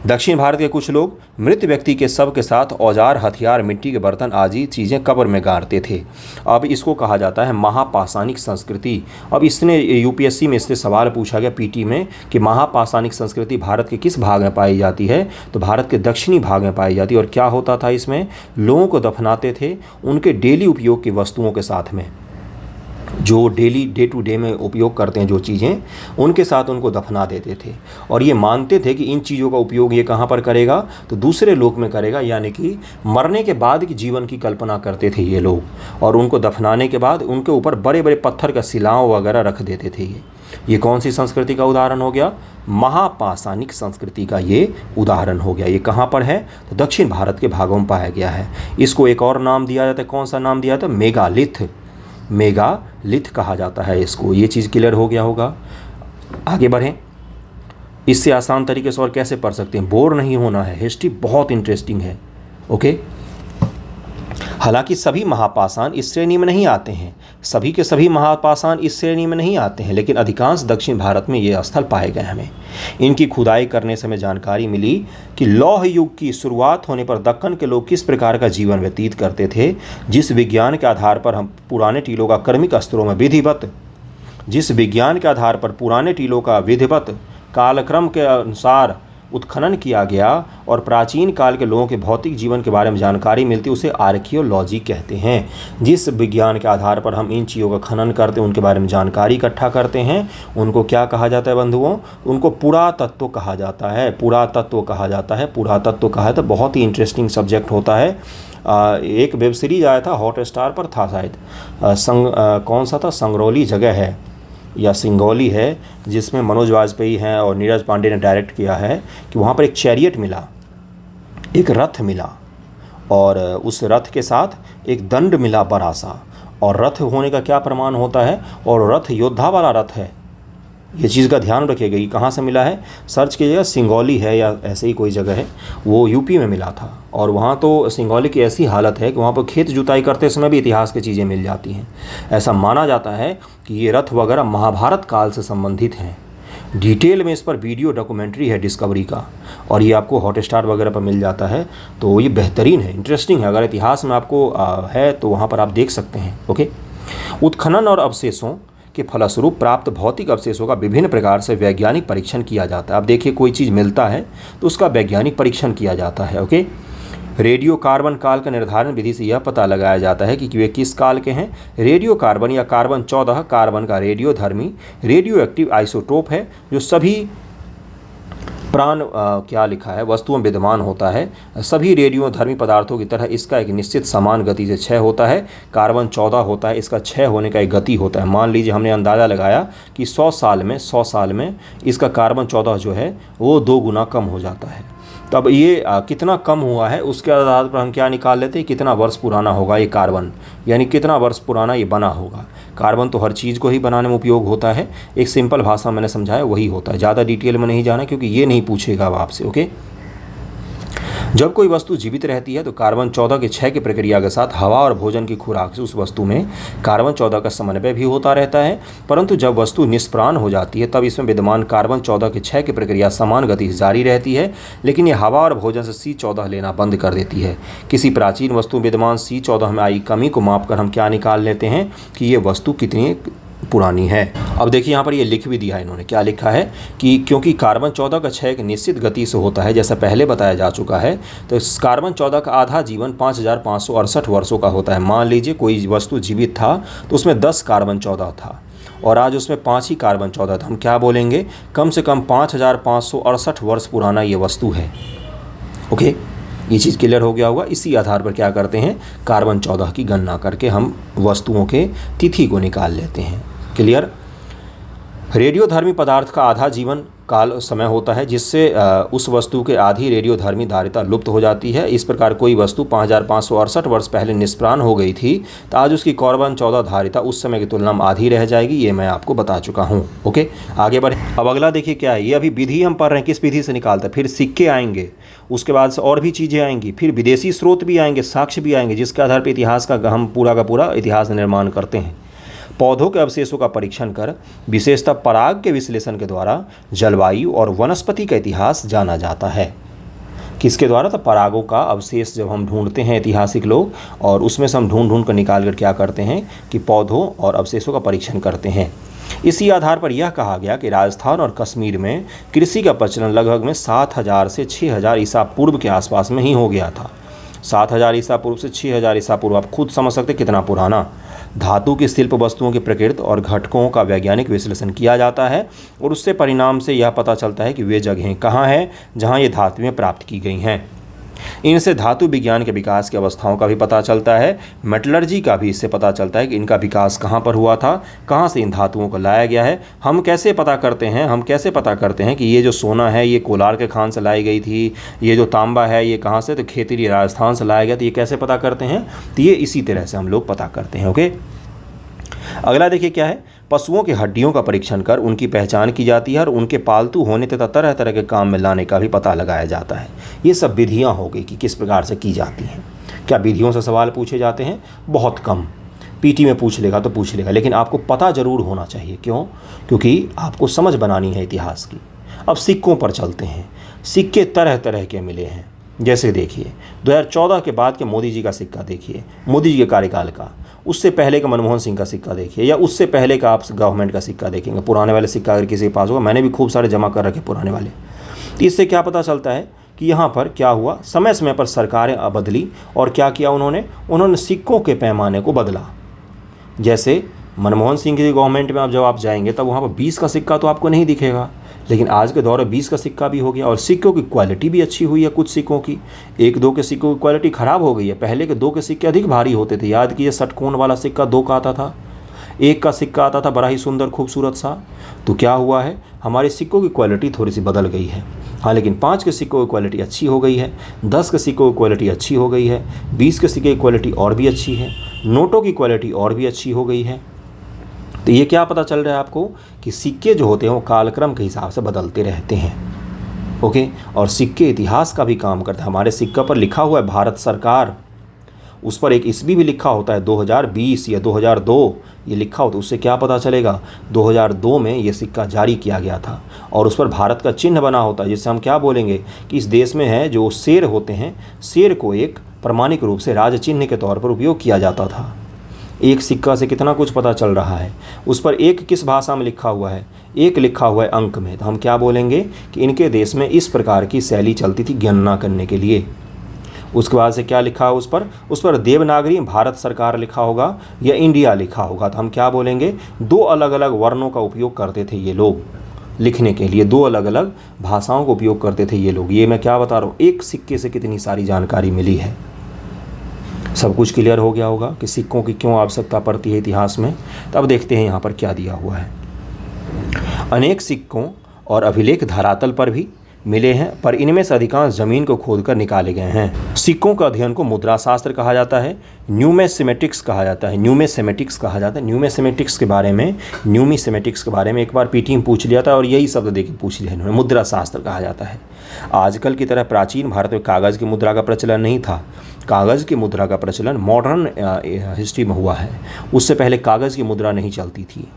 दक्षिण भारत के कुछ लोग मृत व्यक्ति के शव के साथ औजार, हथियार, मिट्टी के बर्तन आदि चीज़ें कब्र में गाड़ते थे। अब इसको कहा जाता है महापाषाणिक संस्कृति। अब इसने यूपीएससी में इससे सवाल पूछा गया पीटी में कि महापाषाणिक संस्कृति भारत के किस भाग में पाई जाती है? तो भारत के दक्षिणी भाग में पाई जाती है। और क्या होता था इसमें? लोगों को दफनाते थे उनके डेली उपयोग की वस्तुओं के साथ में, जो डेली डे टू डे में उपयोग करते हैं जो चीज़ें, उनके साथ उनको दफना देते थे। और ये मानते थे कि इन चीज़ों का उपयोग ये कहाँ पर करेगा? तो दूसरे लोक में करेगा, यानी कि मरने के बाद की जीवन की कल्पना करते थे ये लोग। और उनको दफनाने के बाद उनके ऊपर बड़े बड़े पत्थर का शिलाओं वगैरह रख देते थे। ये कौन सी संस्कृति का उदाहरण हो गया? महापाषाणिक संस्कृति का ये उदाहरण हो गया। ये कहाँ पर है? तो दक्षिण भारत के भागों में पाया गया है। इसको एक और नाम दिया जाता है। कौन सा नाम दिया जाता है? मेगालिथ। मेगालिथ कहा जाता है इसको। ये चीज़ क्लियर हो गया होगा। आगे बढ़ें। इससे आसान तरीके से और कैसे पढ़ सकते हैं, बोर नहीं होना है, हिस्ट्री बहुत इंटरेस्टिंग है। ओके, हालांकि सभी महापाषाण इस श्रेणी में नहीं आते हैं, सभी के सभी महापाषाण इस श्रेणी में नहीं आते हैं, लेकिन अधिकांश दक्षिण भारत में ये स्थल पाए गए हमें। इनकी खुदाई करने से हमें जानकारी मिली कि लौह युग की शुरुआत होने पर दक्कन के लोग किस प्रकार का जीवन व्यतीत करते थे, जिस विज्ञान के आधार पर हम पुराने टीलों का कर्मिक स्तरों में विधिवत कालक्रम के अनुसार उत्खनन किया गया और प्राचीन काल के लोगों के भौतिक जीवन के बारे में जानकारी मिलती, उसे आर्कियोलॉजी कहते हैं। जिस विज्ञान के आधार पर हम इन चीज़ों का खनन करते हैं, उनके बारे में जानकारी इकट्ठा करते हैं, उनको क्या कहा जाता है बंधुओं? उनको पुरातत्व कहा जाता है। पुरातत्व कहा तो बहुत ही इंटरेस्टिंग सब्जेक्ट होता है। एक वेब सीरीज आया था, हॉटस्टार पर था शायद, कौन सा था, संगरौली जगह है या सिंगौली है, जिसमें मनोज वाजपेयी हैं और नीरज पांडे ने डायरेक्ट किया है, कि वहाँ पर एक चैरियट मिला, एक रथ मिला, और उस रथ के साथ एक दंड मिला बड़ा सा, और रथ होने का क्या प्रमाण होता है, और रथ योद्धा वाला रथ है। ये चीज़ का ध्यान रखिएगा। ये कहाँ से मिला है, सर्च कीजिएगा, सिंगौली है या ऐसे ही कोई जगह है, वो यूपी में मिला था। और वहाँ तो सिंगौली की ऐसी हालत है कि वहाँ पर खेत जुताई करते समय भी इतिहास की चीज़ें मिल जाती हैं। ऐसा माना जाता है कि ये रथ वगैरह महाभारत काल से संबंधित हैं। डिटेल में इस पर वीडियो डॉक्यूमेंट्री है डिस्कवरी का, और ये आपको हॉटस्टार वगैरह पर मिल जाता है। तो ये बेहतरीन है, इंटरेस्टिंग है। अगर इतिहास में आपको है तो वहाँ पर आप देख सकते हैं। ओके, उत्खनन और अवशेषों के फलस्वरूप प्राप्त भौतिक अवशेषों का विभिन्न प्रकार से वैज्ञानिक परीक्षण किया जाता है। अब देखिए, कोई चीज़ मिलता है तो उसका वैज्ञानिक परीक्षण किया जाता है। ओके, रेडियो कार्बन काल का निर्धारण विधि से यह पता लगाया जाता है कि वे किस काल के हैं। रेडियो कार्बन या कार्बन 14 कार्बन का रेडियोधर्मी रेडियो एक्टिव आइसोटोप है, जो सभी प्राण क्या लिखा है, वस्तुओं में विद्यमान होता है। सभी रेडियोधर्मी पदार्थों की तरह इसका एक निश्चित समान गति से क्षय होता है। कार्बन 14 होता है, इसका क्षय होने का एक गति होता है। मान लीजिए हमने अंदाज़ा लगाया कि 100 साल में इसका कार्बन 14 जो है वो 2 गुना कम हो जाता है। तब ये कितना कम हुआ है उसके आधार पर हम क्या निकाल लेते हैं, कितना वर्ष पुराना होगा ये कार्बन, यानी कितना वर्ष पुराना ये बना होगा। कार्बन तो हर चीज़ को ही बनाने में उपयोग होता है। एक सिंपल भाषा मैंने समझाया वही होता है, ज़्यादा डिटेल में नहीं जाना, क्योंकि ये नहीं पूछेगा अब आपसे। ओके, जब कोई वस्तु जीवित रहती है तो कार्बन 14 के क्षय की प्रक्रिया के साथ हवा और भोजन की खुराक से उस वस्तु में कार्बन 14 का समन्वय भी होता रहता है। परंतु जब वस्तु निष्प्राण हो जाती है तब इसमें विद्यमान कार्बन 14 के क्षय की प्रक्रिया समान गति से जारी रहती है, लेकिन यह हवा और भोजन से C14 लेना बंद कर देती है। किसी प्राचीन वस्तु विद्यमान C14 में आई कमी को मापकर हम क्या निकाल लेते हैं कि ये वस्तु कितनी पुरानी है। अब देखिए यहाँ पर ये लिख भी दिया है इन्होंने, क्या लिखा है कि क्योंकि कार्बन 14 का क्षय एक निश्चित गति से होता है, जैसा पहले बताया जा चुका है, तो कार्बन 14 का आधा जीवन 5568 वर्षों का होता है। मान लीजिए कोई वस्तु जीवित था तो उसमें 10 कार्बन 14 था और आज उसमें 5 ही कार्बन 14 था। हम क्या बोलेंगे, कम से कम 5568 वर्ष पुराना ये वस्तु है। ओके, ये चीज़ क्लियर हो गया होगा। इसी आधार पर क्या करते हैं, कार्बन 14 की गणना करके हम वस्तुओं के तिथि को निकाल लेते हैं। क्लियर। रेडियोधर्मी पदार्थ का आधा जीवन काल समय होता है, जिससे उस वस्तु के आधी रेडियोधर्मी धारिता लुप्त हो जाती है। इस प्रकार कोई वस्तु 5568 वर्ष पहले निष्प्राण हो गई थी तो आज उसकी कार्बन 14 धारिता उस समय की तुलना में आधी रह जाएगी। ये मैं आपको बता चुका हूँ। ओके, आगे बढ़े। अब अगला देखिए क्या है, ये अभी विधि हम पढ़ रहे हैं, किस विधि से निकालते हैं। फिर सिक्के आएंगे, उसके बाद से और भी चीज़ें आएंगी, फिर विदेशी स्रोत भी आएंगे, साक्ष्य भी आएंगे, जिसके आधार पर इतिहास का हम पूरा का पूरा इतिहास निर्माण करते हैं। पौधों के अवशेषों का परीक्षण कर विशेषतः पराग के विश्लेषण के द्वारा जलवायु और वनस्पति का इतिहास जाना जाता है। किसके द्वारा, तो परागों का अवशेष जब हम ढूंढते हैं ऐतिहासिक लोग, और उसमें से हम ढूंढ कर निकाल कर क्या करते हैं कि पौधों और अवशेषों का परीक्षण करते हैं। इसी आधार पर यह कहा गया कि राजस्थान और कश्मीर में कृषि का प्रचलन लगभग में 7000 से 6000 ईसा पूर्व के आसपास में ही हो गया था। 7000 ईसा पूर्व से 6000 ईसा पूर्व, आप खुद समझ सकते कितना पुराना। धातु की शिल्प वस्तुओं की प्रकृति और घटकों का वैज्ञानिक विश्लेषण किया जाता है और उससे परिणाम से यह पता चलता है कि वे जगहें कहाँ हैं जहाँ ये धातुएं प्राप्त की गई हैं। इनसे धातु विज्ञान के विकास की अवस्थाओं का भी पता चलता है। मेटलर्जी का भी इससे पता चलता है कि इनका विकास कहाँ पर हुआ था, कहाँ से इन धातुओं को लाया गया है। हम कैसे पता करते हैं कि ये जो सोना है ये कोलार के खान से लाई गई थी, ये जो तांबा है ये कहाँ से, तो खेतरी राजस्थान से लाया गया। तो ये कैसे पता करते हैं, तो ये इसी तरह से हम लोग पता करते हैं। ओके, अगला देखिए क्या है, पशुओं की हड्डियों का परीक्षण कर उनकी पहचान की जाती है और उनके पालतू होने तथा तरह तरह के काम में लाने का भी पता लगाया जाता है। ये सब विधियाँ हो गई कि किस प्रकार से की जाती हैं। क्या विधियों से सवाल पूछे जाते हैं? बहुत कम। पीटी में पूछ लेगा तो पूछ लेगा, लेकिन आपको पता ज़रूर होना चाहिए। क्यों? क्योंकि आपको समझ बनानी है इतिहास की। अब सिक्कों पर चलते हैं। सिक्के तरह तरह के मिले हैं। जैसे देखिए 2014 के बाद के मोदी जी का सिक्का देखिए, मोदी जी के कार्यकाल का। उससे पहले का मनमोहन सिंह का सिक्का देखिए, या उससे पहले का आप गवर्नमेंट का सिक्का देखेंगे। पुराने वाले सिक्का अगर किसी के पास होगा, मैंने भी खूब सारे जमा कर रखे पुराने वाले। तो इससे क्या पता चलता है कि यहाँ पर क्या हुआ, समय समय पर सरकारें बदली और क्या किया उन्होंने सिक्कों के पैमाने को बदला। जैसे मनमोहन सिंह की गवर्नमेंट में अब जब आप जाएंगे तब वहाँ पर 20 का सिक्का तो आपको नहीं दिखेगा, लेकिन आज के दौर में 20 का सिक्का भी हो गया। और सिक्कों की क्वालिटी भी अच्छी हुई है। कुछ सिक्कों की, 1-2 के सिक्कों की क्वालिटी ख़राब हो गई है। पहले के 2 के सिक्के अधिक भारी होते थे। याद कीजिए, षटकोण वाला सिक्का 2 का आता था, 1 का सिक्का आता था बड़ा ही सुंदर खूबसूरत सा। तो क्या हुआ है, हमारे सिक्कों की क्वालिटी थोड़ी सी बदल गई है। हाँ, लेकिन 5 के सिक्कों की क्वालिटी अच्छी हो गई है, 10 के सिक्कों की क्वालिटी अच्छी हो गई है, 20 के सिक्के की क्वालिटी और भी अच्छी है, नोटों की क्वालिटी और भी अच्छी हो गई है। तो ये क्या पता चल रहा है आपको कि सिक्के जो होते हैं वो कालक्रम के हिसाब से बदलते रहते हैं। ओके, और सिक्के इतिहास का भी काम करते हैं। हमारे सिक्का पर लिखा हुआ है भारत सरकार, उस पर एक ईस्वी भी लिखा होता है 2020 या 2002 ये लिखा होता है। उससे क्या पता चलेगा 2002 में ये सिक्का जारी किया गया था और उस पर भारत का चिन्ह बना होता है, जिससे हम क्या बोलेंगे कि इस देश में है जो शेर होते हैं, शेर को एक प्रमाणिक रूप से राज चिन्ह के तौर पर उपयोग किया जाता था। एक सिक्का से कितना कुछ पता चल रहा है। उस पर एक किस भाषा में लिखा हुआ है, एक लिखा हुआ है अंक में। तो हम क्या बोलेंगे कि इनके देश में इस प्रकार की शैली चलती थी गणना करने के लिए। उसके बाद से क्या लिखा है उस पर देवनागरी भारत सरकार लिखा होगा या इंडिया लिखा होगा। तो हम क्या बोलेंगे, 2 अलग अलग वर्णों का उपयोग करते थे ये लोग लिखने के लिए, 2 अलग अलग भाषाओं का उपयोग करते थे ये लोग। ये मैं क्या बता रहा हूँ, एक सिक्के से कितनी सारी जानकारी मिली है। सब कुछ क्लियर हो गया होगा कि सिक्कों की क्यों आवश्यकता पड़ती है इतिहास में। तब देखते हैं यहाँ पर क्या दिया हुआ है। अनेक सिक्कों और अभिलेख धरातल पर भी मिले हैं, पर इनमें से अधिकांश जमीन को खोदकर निकाले गए हैं। सिक्कों का अध्ययन को मुद्रा शास्त्र कहा जाता है, न्यूमिसेमेटिक्स कहा जाता है। न्यूमिसेमेटिक्स के बारे में एक बार पीटी में पूछ लिया था और यही शब्द देके पूछ लिया इन्होंने, मुद्रा शास्त्र कहा जाता है। आजकल की तरह प्राचीन भारत में कागज़ की मुद्रा का प्रचलन नहीं था। कागज़ की मुद्रा का प्रचलन मॉडर्न हिस्ट्री में हुआ है। उससे पहले कागज़ की मुद्रा नहीं चलती थी।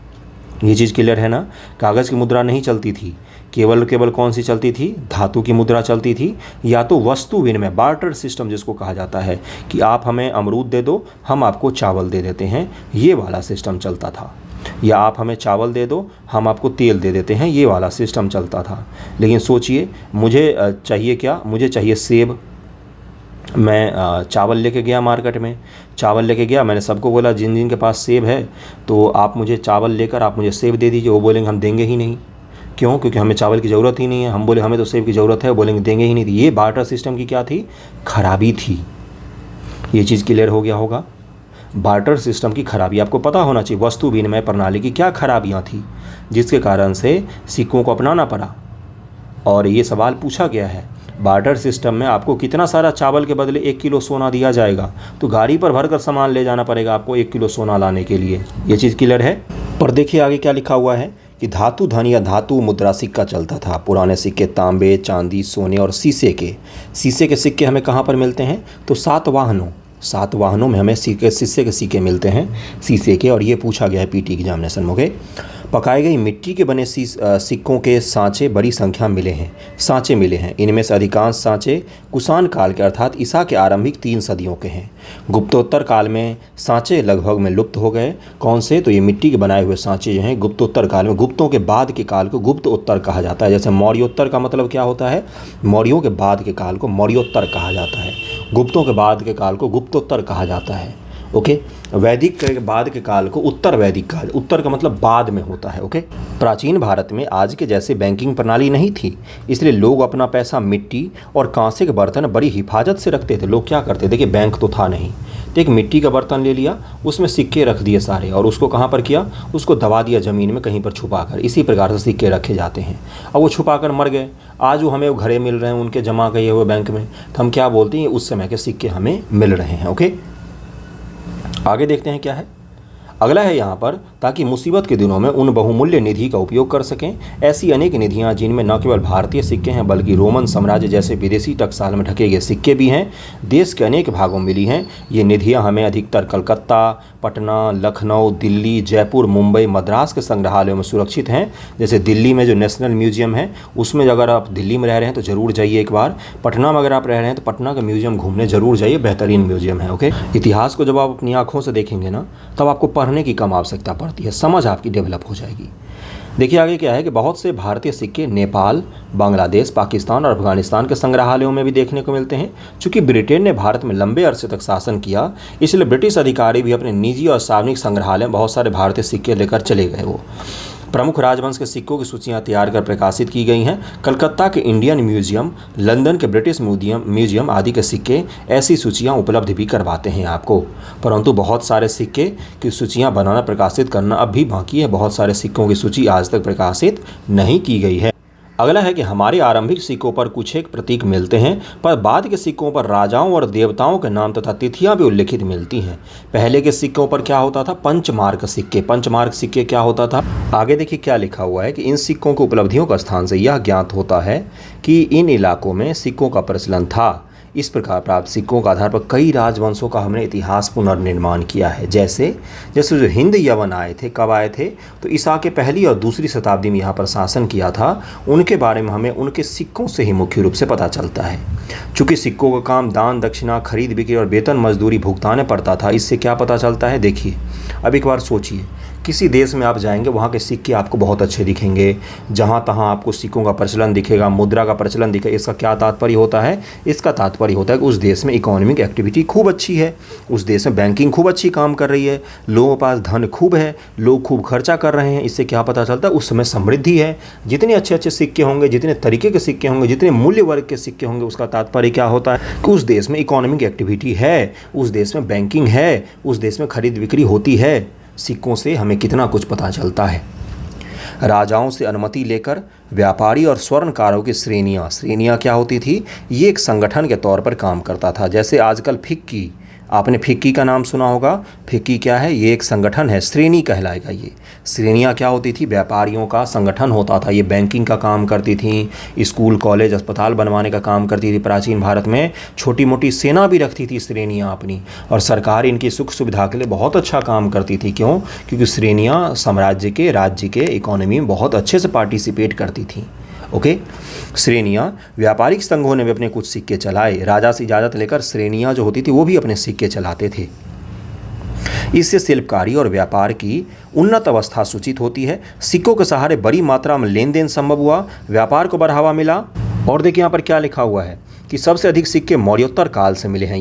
ये चीज़ क्लियर है ना, कागज़ की मुद्रा नहीं चलती थी। केवल कौन सी चलती थी, धातु की मुद्रा चलती थी, या तो वस्तु विनिमय बार्टर सिस्टम जिसको कहा जाता है कि आप हमें अमरूद दे दो हम आपको चावल दे देते हैं, ये वाला सिस्टम चलता था। या आप हमें चावल दे दो हम आपको तेल दे देते हैं, ये वाला सिस्टम चलता था। लेकिन सोचिए, मुझे चाहिए क्या, मुझे चाहिए सेब। मैं चावल लेके गया मार्केट में, चावल लेके गया, मैंने सबको बोला जिन जिन के पास सेब है तो आप मुझे चावल लेकर आप मुझे सेब दे दीजिए। वो बोलेंगे हम देंगे ही नहीं। क्यों? क्योंकि हमें चावल की ज़रूरत ही नहीं है। हम बोले हमें तो सेब की ज़रूरत है, वो बोलेंगे देंगे ही नहीं। ये बार्टर सिस्टम की क्या थी, खराबी थी। ये चीज़ क्लियर हो गया होगा। बार्टर सिस्टम की खराबी आपको पता होना चाहिए। वस्तु विनिमय प्रणाली की क्या खराबियाँ थी जिसके कारण से सिक्कों को अपनाना पड़ा, और ये सवाल पूछा गया है। बार्टर सिस्टम में आपको कितना सारा चावल के बदले 1 किलो सोना दिया जाएगा, तो गाड़ी पर भरकर सामान ले जाना पड़ेगा आपको 1 किलो सोना लाने के लिए। ये चीज़ क्लियर है। पर देखिए आगे क्या लिखा हुआ है कि धातु धन या धातु मुद्रा सिक्का चलता था। पुराने सिक्के तांबे, चांदी, सोने और शीशे के सिक्के हमें कहाँ पर मिलते हैं, तो सातवाहनों में हमें शीशे के सिक्के मिलते हैं, शीशे के। और ये पूछा गया है पीटी एग्जामिनेशन में। ओके, पकाई गई मिट्टी के बने सिक्कों के सांचे बड़ी संख्या मिले हैं। इनमें से अधिकांश सांचे कुषाण काल के अर्थात ईसा के आरंभिक 3 सदियों के हैं। गुप्तोत्तर काल में सांचे लगभग में लुप्त हो गए। कौन से? तो ये मिट्टी के बनाए हुए सांचे जो हैं गुप्तोत्तर काल में, गुप्तों के बाद के काल को गुप्तोत्तर कहा जाता है। जैसे मौर्योत्तर का मतलब क्या होता है, मौर्यों के बाद के काल को मौर्योत्तर कहा जाता है, गुप्तों के बाद के काल को गुप्तोत्तर कहा जाता है। ओके, वैदिक के बाद के काल को उत्तर वैदिक काल, उत्तर का मतलब बाद में होता है। ओके, प्राचीन भारत में आज के जैसे बैंकिंग प्रणाली नहीं थी, इसलिए लोग अपना पैसा मिट्टी और कांसे के बर्तन बड़ी हिफाजत से रखते थे। लोग क्या करते, देखिए बैंक तो था नहीं, तो एक मिट्टी का बर्तन ले लिया, उसमें सिक्के रख दिए सारे, और उसको कहाँ पर किया, उसको दबा दिया ज़मीन में कहीं पर छुपा कर। इसी प्रकार से सिक्के रखे जाते हैं। अब वो छुपा कर मर गए, आज वो हमें घरे मिल रहे हैं उनके जमा किए हुए बैंक में, तो हम क्या बोलते हैं, उस समय के सिक्के हमें मिल रहे हैं। ओके, आगे देखते हैं क्या है। अगला है यहाँ पर, ताकि मुसीबत के दिनों में उन बहुमूल्य निधि का उपयोग कर सकें। ऐसी अनेक निधियाँ जिनमें न केवल भारतीय सिक्के हैं बल्कि रोमन साम्राज्य जैसे विदेशी टकसाल में ढके गए सिक्के भी हैं, देश के अनेक भागों में मिली हैं। ये निधियाँ हमें अधिकतर कलकत्ता, पटना, लखनऊ, दिल्ली, जयपुर, मुंबई, मद्रास के संग्रहालयों में सुरक्षित हैं। जैसे दिल्ली में जो नेशनल म्यूजियम है उसमें अगर आप दिल्ली में रह रहे हैं तो ज़रूर जाइए एक बार। पटना में अगर आप रह रहे हैं तो पटना का म्यूजियम घूमने ज़रूर जाइए, बेहतरीन म्यूजियम है। ओके, इतिहास को जब आप अपनी आँखों से देखेंगे ना तब आपको पढ़ने की कम आवश्यकता पड़ती है, समझ आपकी डेवलप हो जाएगी। देखिए आगे क्या है कि बहुत से भारतीय सिक्के नेपाल, बांग्लादेश, पाकिस्तान और अफगानिस्तान के संग्रहालयों में भी देखने को मिलते हैं। चूंकि ब्रिटेन ने भारत में लंबे अरसे तक शासन किया, इसलिए ब्रिटिश अधिकारी भी अपने निजी और सार्वजनिक संग्रहालय में बहुत सारे भारतीय सिक्के लेकर चले गए। वो प्रमुख राजवंश के सिक्कों की सूचियां तैयार कर प्रकाशित की गई हैं। कलकत्ता के इंडियन म्यूजियम, लंदन के ब्रिटिश म्यूजियम आदि के सिक्के ऐसी सूचियां उपलब्ध भी करवाते हैं आपको। परंतु बहुत सारे सिक्के की सूचियां बनाना, प्रकाशित करना अब भी बाकी है। बहुत सारे सिक्कों की सूची आज तक प्रकाशित नहीं की गई है। अगला है कि हमारे आरंभिक सिक्कों पर कुछ एक प्रतीक मिलते हैं, पर बाद के सिक्कों पर राजाओं और देवताओं के नाम तथा तिथियां भी उल्लिखित मिलती हैं। पहले के सिक्कों पर क्या होता था? पंचमार्क सिक्के। पंचमार्क सिक्के क्या होता था? आगे देखिए क्या लिखा हुआ है कि इन सिक्कों की उपलब्धियों का स्थान से यह ज्ञात होता है कि इन इलाकों में सिक्कों का प्रचलन था। इस प्रकार प्राप्त सिक्कों के आधार पर कई राजवंशों का हमने इतिहास पुनर्निर्माण किया है। जैसे जो हिंद यवन आए थे, कब आए थे? तो ईसा के पहली और दूसरी शताब्दी में यहाँ पर शासन किया था। उनके बारे में हमें उनके सिक्कों से ही मुख्य रूप से पता चलता है। चूँकि सिक्कों का काम दान, दक्षिणा, खरीद बिक्री और वेतन मजदूरी भुगताने पड़ता था, इससे क्या पता चलता है? देखिए अब एक बार सोचिए, किसी देश में आप जाएंगे वहाँ के सिक्के आपको बहुत अच्छे दिखेंगे, जहाँ तहाँ आपको सिक्कों का प्रचलन दिखेगा, मुद्रा का प्रचलन दिखेगा। इसका क्या तात्पर्य होता है? इसका तात्पर्य होता है कि उस देश में इकोनॉमिक एक्टिविटी खूब अच्छी है, उस देश में बैंकिंग खूब अच्छी काम कर रही है, लोगों के पास धन खूब है, लोग खूब खर्चा कर रहे हैं। इससे क्या पता चलता है? उस समय समृद्धि है। जितने अच्छे अच्छे सिक्के होंगे, जितने तरीके के सिक्के होंगे, जितने मूल्य वर्ग के सिक्के होंगे, उसका तात्पर्य क्या होता है कि उस देश में इकोनॉमिक एक्टिविटी है, उस देश में बैंकिंग है, उस देश में खरीद बिक्री होती है। सिक्कों से हमें कितना कुछ पता चलता है। राजाओं से अनुमति लेकर व्यापारी और स्वर्णकारों की श्रेणियाँ क्या होती थी? ये एक संगठन के तौर पर काम करता था। जैसे आजकल फिक्की, आपने फिक्की का नाम सुना होगा। फिक्की क्या है? ये एक संगठन है, श्रेणी कहलाएगा। ये श्रेणियाँ क्या होती थी? व्यापारियों का संगठन होता था। ये बैंकिंग का काम करती थी, स्कूल, कॉलेज, अस्पताल बनवाने का काम करती थी। प्राचीन भारत में छोटी मोटी सेना भी रखती थी श्रेणियाँ अपनी, और सरकार इनकी सुख सुविधा के लिए बहुत अच्छा काम करती थी। क्यों? क्योंकि श्रेणियाँ साम्राज्य के, राज्य के इकोनॉमी में बहुत अच्छे से पार्टिसिपेट करती थी। ओके, श्रेणियाँ, व्यापारिक संघों ने भी अपने कुछ सिक्के चलाए। राजा से इजाज़त लेकर श्रेणियाँ जो होती थी वो भी अपने सिक्के चलाते थे। इससे शिल्पकारी और व्यापार की उन्नत अवस्था सूचित होती है। सिक्कों के सहारे बड़ी मात्रा में लेन देन संभव हुआ, व्यापार को बढ़ावा मिला। और देखिए यहाँ पर क्या लिखा हुआ है कि सबसे अधिक सिक्के मौर्योत्तर काल से मिले हैं।